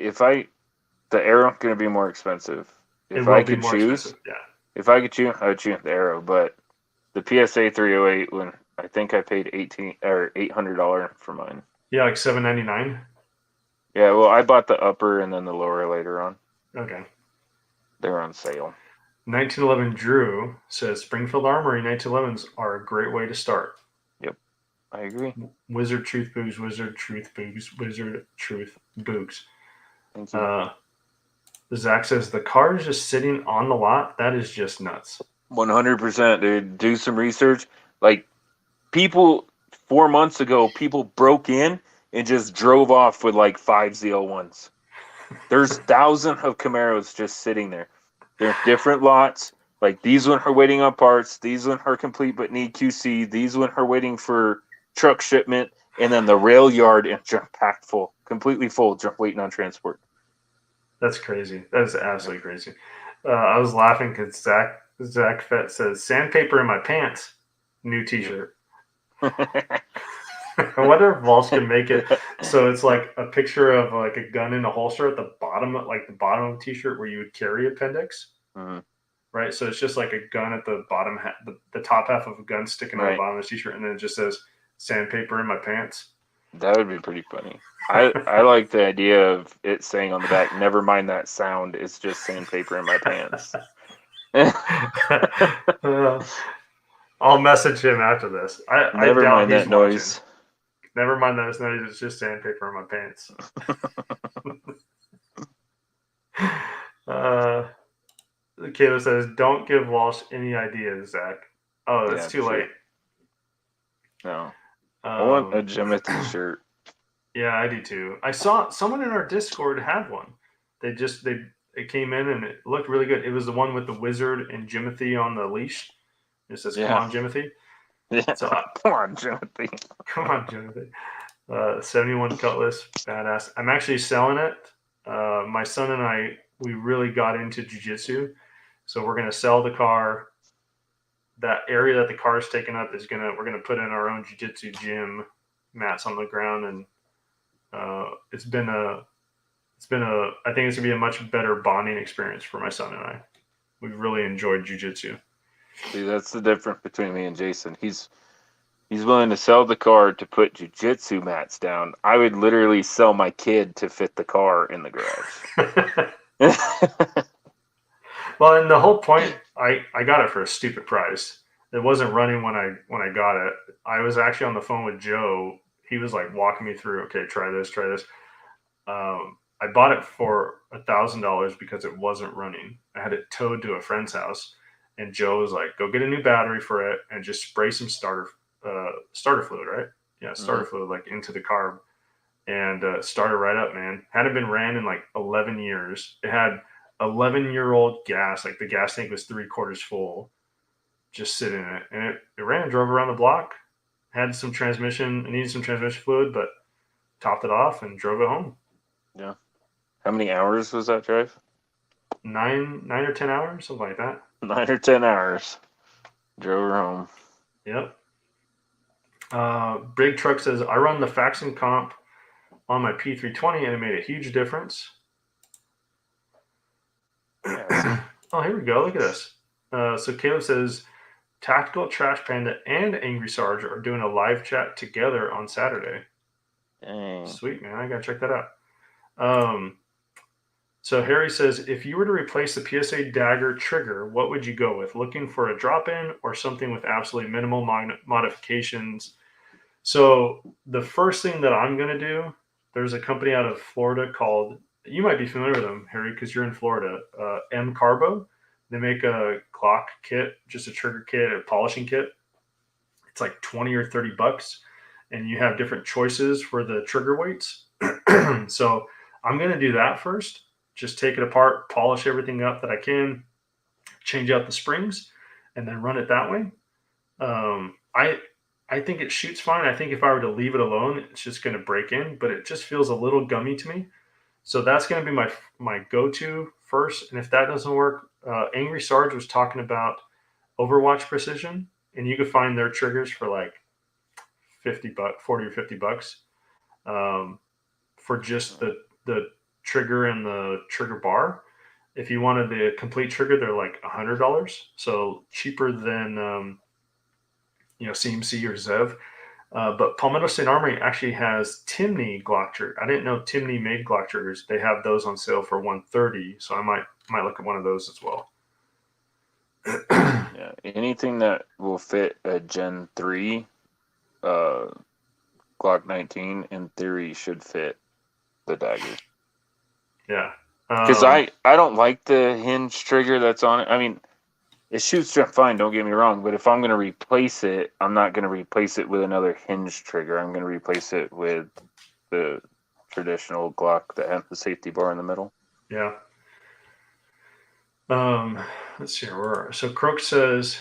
the Arrow going to be more expensive. If I could choose, if I could choose, I would choose the Arrow. But the PSA 308, when I think I paid $800 for mine. Yeah, like $799. Yeah, well, I bought the upper and then the lower later on. Okay. They're on sale. 1911 Drew says Springfield Armory 1911s are a great way to start. Yep, I agree. Wizard Truth Boogs, Wizard Truth Boogs, Wizard Truth Boogs. Thank you. Zach says the car is just sitting on the lot. That is just nuts. 100%, dude. Do some research. Like, 4 months ago, people broke in and just drove off with like 5 ZL1s. There's thousands of Camaros just sitting there. They're different lots. Like, these ones are waiting on parts. These ones are complete but need QC. These ones are waiting for truck shipment. And then the rail yard is just packed full, completely full, just waiting on transport. That's crazy. That is absolutely crazy. I was laughing because Zach Fett says, sandpaper in my pants. New t-shirt. I wonder if Walsh can make it so it's like a picture of like a gun in a holster at the bottom, like the bottom of the t-shirt where you would carry appendix. Mm-hmm. Right? So it's just like a gun at the bottom, the top half of a gun sticking on the bottom of the t-shirt, and then it just says sandpaper in my pants. That would be pretty funny. I like the idea of it saying on the back, never mind that sound, it's just sandpaper in my pants. I'll message him after this. Never mind that noise. Never mind that noise, it's just sandpaper in my pants. Caleb says, don't give Walsh any ideas, Zach. Oh, it's too late. No. I want a Jimothy shirt. Yeah, I do too. I saw someone in our Discord had one. It it came in and it looked really good. It was the one with the wizard and Jimothy on the leash. It says, "Come on, Jimothy." Yeah. So come on, Jimothy. Come on, Jimothy. 71 Cutlass, badass. I'm actually selling it. My son and I, we really got into jiu-jitsu. So we're going to sell the car. That area that the car is taken up we're going to put in our own jiu-jitsu gym, mats on the ground. And I think it's going to be a much better bonding experience for my son and I. We've really enjoyed jiu-jitsu. See, that's the difference between me and Jason. He's willing to sell the car to put jiu-jitsu mats down. I would literally sell my kid to fit the car in the garage. Well, and the whole point, I got it for a stupid price. It wasn't running when I got it. I was actually on the phone with Joe. He was like walking me through, okay, try this. I bought it for $1,000 because it wasn't running. I had it towed to a friend's house, and Joe was like, go get a new battery for it and just spray some starter fluid, right? Yeah, starter fluid like into the carb, and started right up, man. Hadn't been ran in like 11 years. It had 11-year-old gas, like the gas tank was 3/4 full, just sitting in it, and it ran, drove around the block, had some transmission, it needed some transmission fluid, but topped it off and drove it home. Yeah. How many hours was that drive? 9 or 10 hours, something like that. 9 or 10 hours. Drove her home. Yep. Big Truck says, I run the Faxon comp on my P320 and it made a huge difference. Yeah, oh, here we go. Look at this. So Caleb says, Tactical Trash Panda and Angry Sarge are doing a live chat together on Saturday. dang. Sweet, man. I got to check that out. So Harry says, if you were to replace the PSA Dagger trigger, what would you go with? Looking for a drop-in or something with absolutely minimal modifications? So the first thing that I'm going to do, there's a company out of Florida called, you might be familiar with them, Harry, because you're in Florida, M Carbo. They make a Glock kit, just a trigger kit, a polishing kit. It's like 20 or 30 bucks, and you have different choices for the trigger weights. So I'm going to do that first. Just take it apart, polish everything up that I can, change out the springs, and then run it that way. I think it shoots fine. I think if I were to leave it alone, it's just going to break in, but it just feels a little gummy to me. So that's going to be my go-to first. And if that doesn't work, Angry Sarge was talking about Overwatch Precision, and you could find their triggers for like $40 or $50 for just the trigger and the trigger bar. If you wanted the complete trigger, they're like $100, so cheaper than CMC or Zev. But Palmetto State Armory actually has Timney Glock trigger. I didn't know Timney made Glock triggers. They have those on sale for $130, so I might look at one of those as well. Yeah, anything that will fit a Gen 3 Glock 19 in theory should fit the Dagger. Yeah. Because I don't like the hinge trigger that's on it. I mean, it shoots just fine, don't get me wrong, but if I'm going to replace it, I'm not going to replace it with another hinge trigger. I'm going to replace it with the traditional Glock that has the safety bar in the middle. Yeah. Let's see where. So Croak says,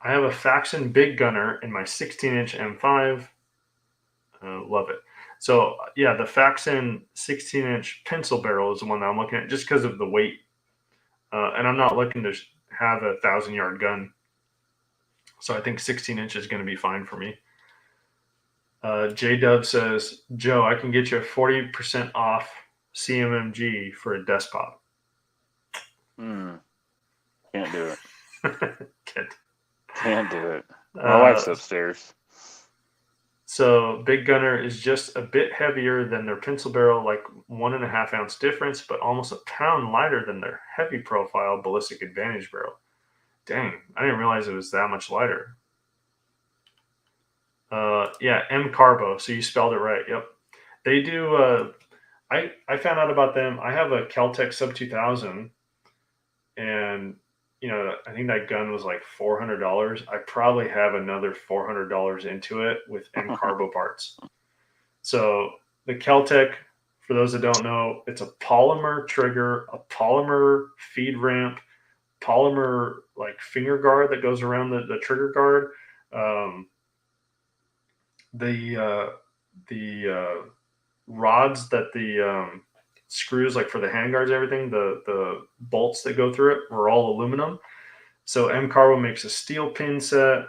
I have a Faxon Big Gunner in my 16-inch M5. Love it. So yeah, the Faxon 16-inch pencil barrel is the one that I'm looking at just because of the weight. And I'm not looking to have a 1,000-yard gun. So I think 16 inch is going to be fine for me. J-Dub says, Joe, I can get you 40% off CMMG for a despot. Can't do it. Can't. Can't do it. My wife's upstairs. So Big Gunner is just a bit heavier than their pencil barrel, like 1.5 ounce difference, but almost a pound lighter than their heavy profile Ballistic Advantage barrel. Dang, I didn't realize it was that much lighter. Yeah, M Carbo. So you spelled it right. Yep. They do. I found out about them. I have a Kel-Tec Sub 2000, and I think that gun was like $400. I probably have another $400 into it with M Carbo parts. So the Kel-Tec for those that don't know, it's a polymer trigger, a polymer feed ramp, polymer like finger guard that goes around the trigger guard. The rods that the screws like for the handguards, everything, the bolts that go through it were all aluminum. So M Carbo makes a steel pin set.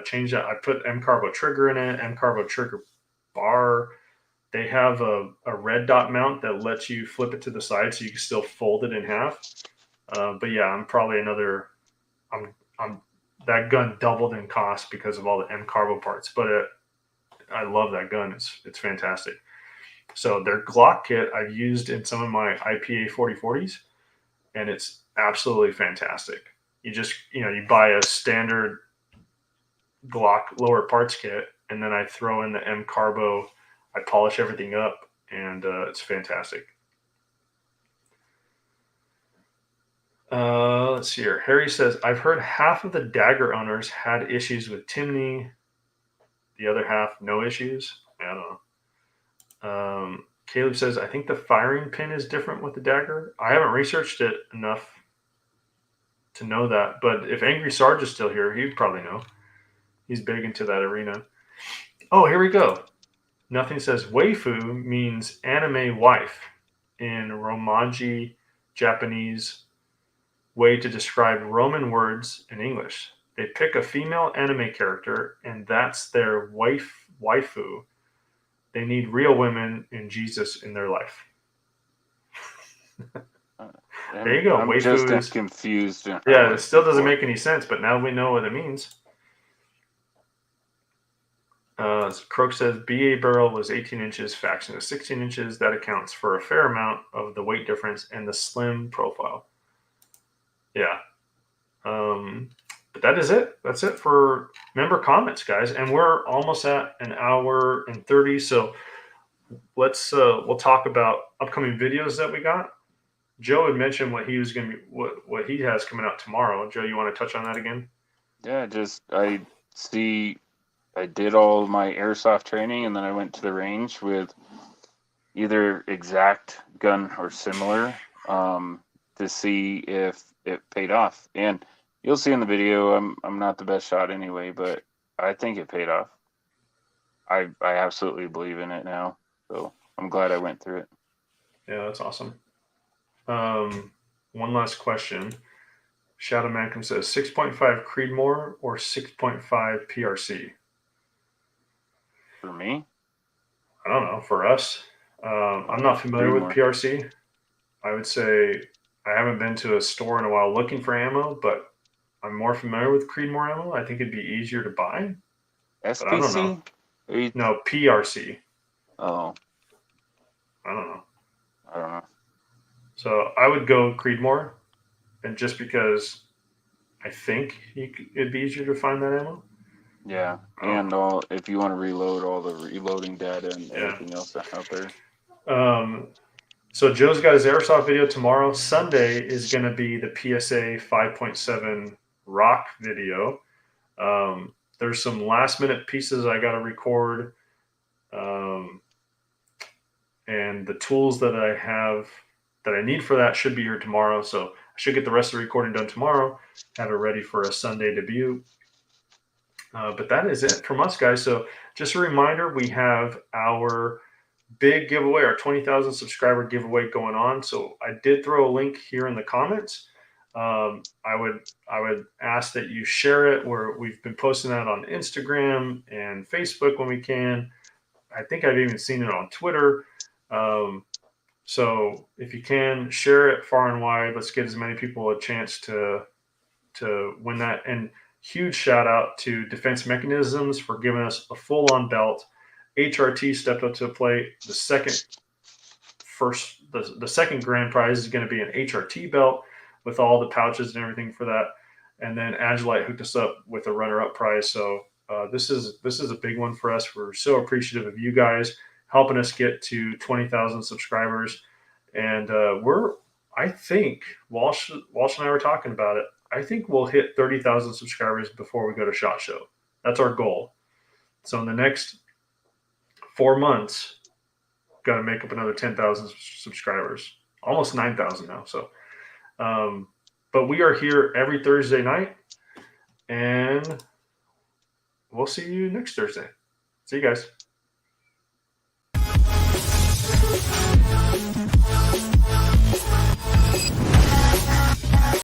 Change that. I put M Carbo trigger in it. M Carbo trigger bar. They have a red dot mount that lets you flip it to the side so you can still fold it in half. But yeah, I'm probably another. I'm that gun doubled in cost because of all the M Carbo parts. But I love that gun. It's fantastic. So their Glock kit I've used in some of my IPA 4040s, and it's absolutely fantastic. You buy a standard Glock lower parts kit, and then I throw in the M Carbo. I polish everything up, and it's fantastic. Let's see here. Harry says, I've heard half of the Dagger owners had issues with Timney. The other half, no issues. I don't know. Caleb says, I think the firing pin is different with the Dagger. I haven't researched it enough to know that, but if Angry Sarge is still here, he'd probably know. He's big into that arena. Oh, here we go. Nothing says waifu means anime wife in Romaji Japanese way to describe Roman words in English. They pick a female anime character, and that's their waifu. They need real women and Jesus in their life. There you go. I'm waifu just is confused. Yeah, it still doesn't make any sense, but now we know what it means. Croak says BA barrel was 18 inches, Faction is 16 inches. That accounts for a fair amount of the weight difference and the slim profile. Yeah. But that is it. That's it for member comments, guys. And we're almost at an hour and 30. So we'll talk about upcoming videos that we got. Joe had mentioned what he was going to be, what he has coming out tomorrow. Joe, you want to touch on that again? Yeah, I did all my airsoft training, and then I went to the range with either exact gun or similar to see if it paid off. And you'll see in the video, I'm not the best shot anyway, but I think it paid off. I absolutely believe in it now, so I'm glad I went through it. Yeah, that's awesome. One last question. Shadow Malcolm says 6.5 Creedmoor or 6.5 PRC? For me? I don't know. For us, I'm not familiar with PRC. I would say I haven't been to a store in a while looking for ammo, but I'm more familiar with Creedmoor ammo. I think it'd be easier to buy. SPC? But I don't know. No, PRC. Oh. I don't know. I don't know. So I would go Creedmoor, and just because I think it'd be easier to find that ammo. Yeah, and if you want to reload all the reloading data and everything else out there. So Joe's got his airsoft video tomorrow. Sunday is going to be the PSA 5.7 rock video. There's some last minute pieces I got to record, and the tools that I have that I need for that should be here tomorrow. So I should get the rest of the recording done tomorrow, have it ready for a Sunday debut. But that is it from us, guys. So just a reminder, we have our big giveaway, our 20,000 subscriber giveaway going on. So I did throw a link here in the comments. I would ask that you share it. We've been posting that on Instagram and Facebook when we can. I think I've even seen it on Twitter. So if you can, share it far and wide. Let's get as many people a chance to win that. And huge shout out to Defense Mechanisms for giving us a full-on belt. HRT stepped up to the plate. The second grand prize is going to be an HRT belt with all the pouches and everything for that. And then Agilite hooked us up with a runner-up prize. So this is a big one for us. We're so appreciative of you guys helping us get to 20,000 subscribers. And I think Walsh and I were talking about it. I think we'll hit 30,000 subscribers before we go to SHOT Show. That's our goal. So in the next 4 months, got to make up another 10,000 subscribers, almost 9,000 now. So, but we are here every Thursday night, and we'll see you next Thursday. See you guys.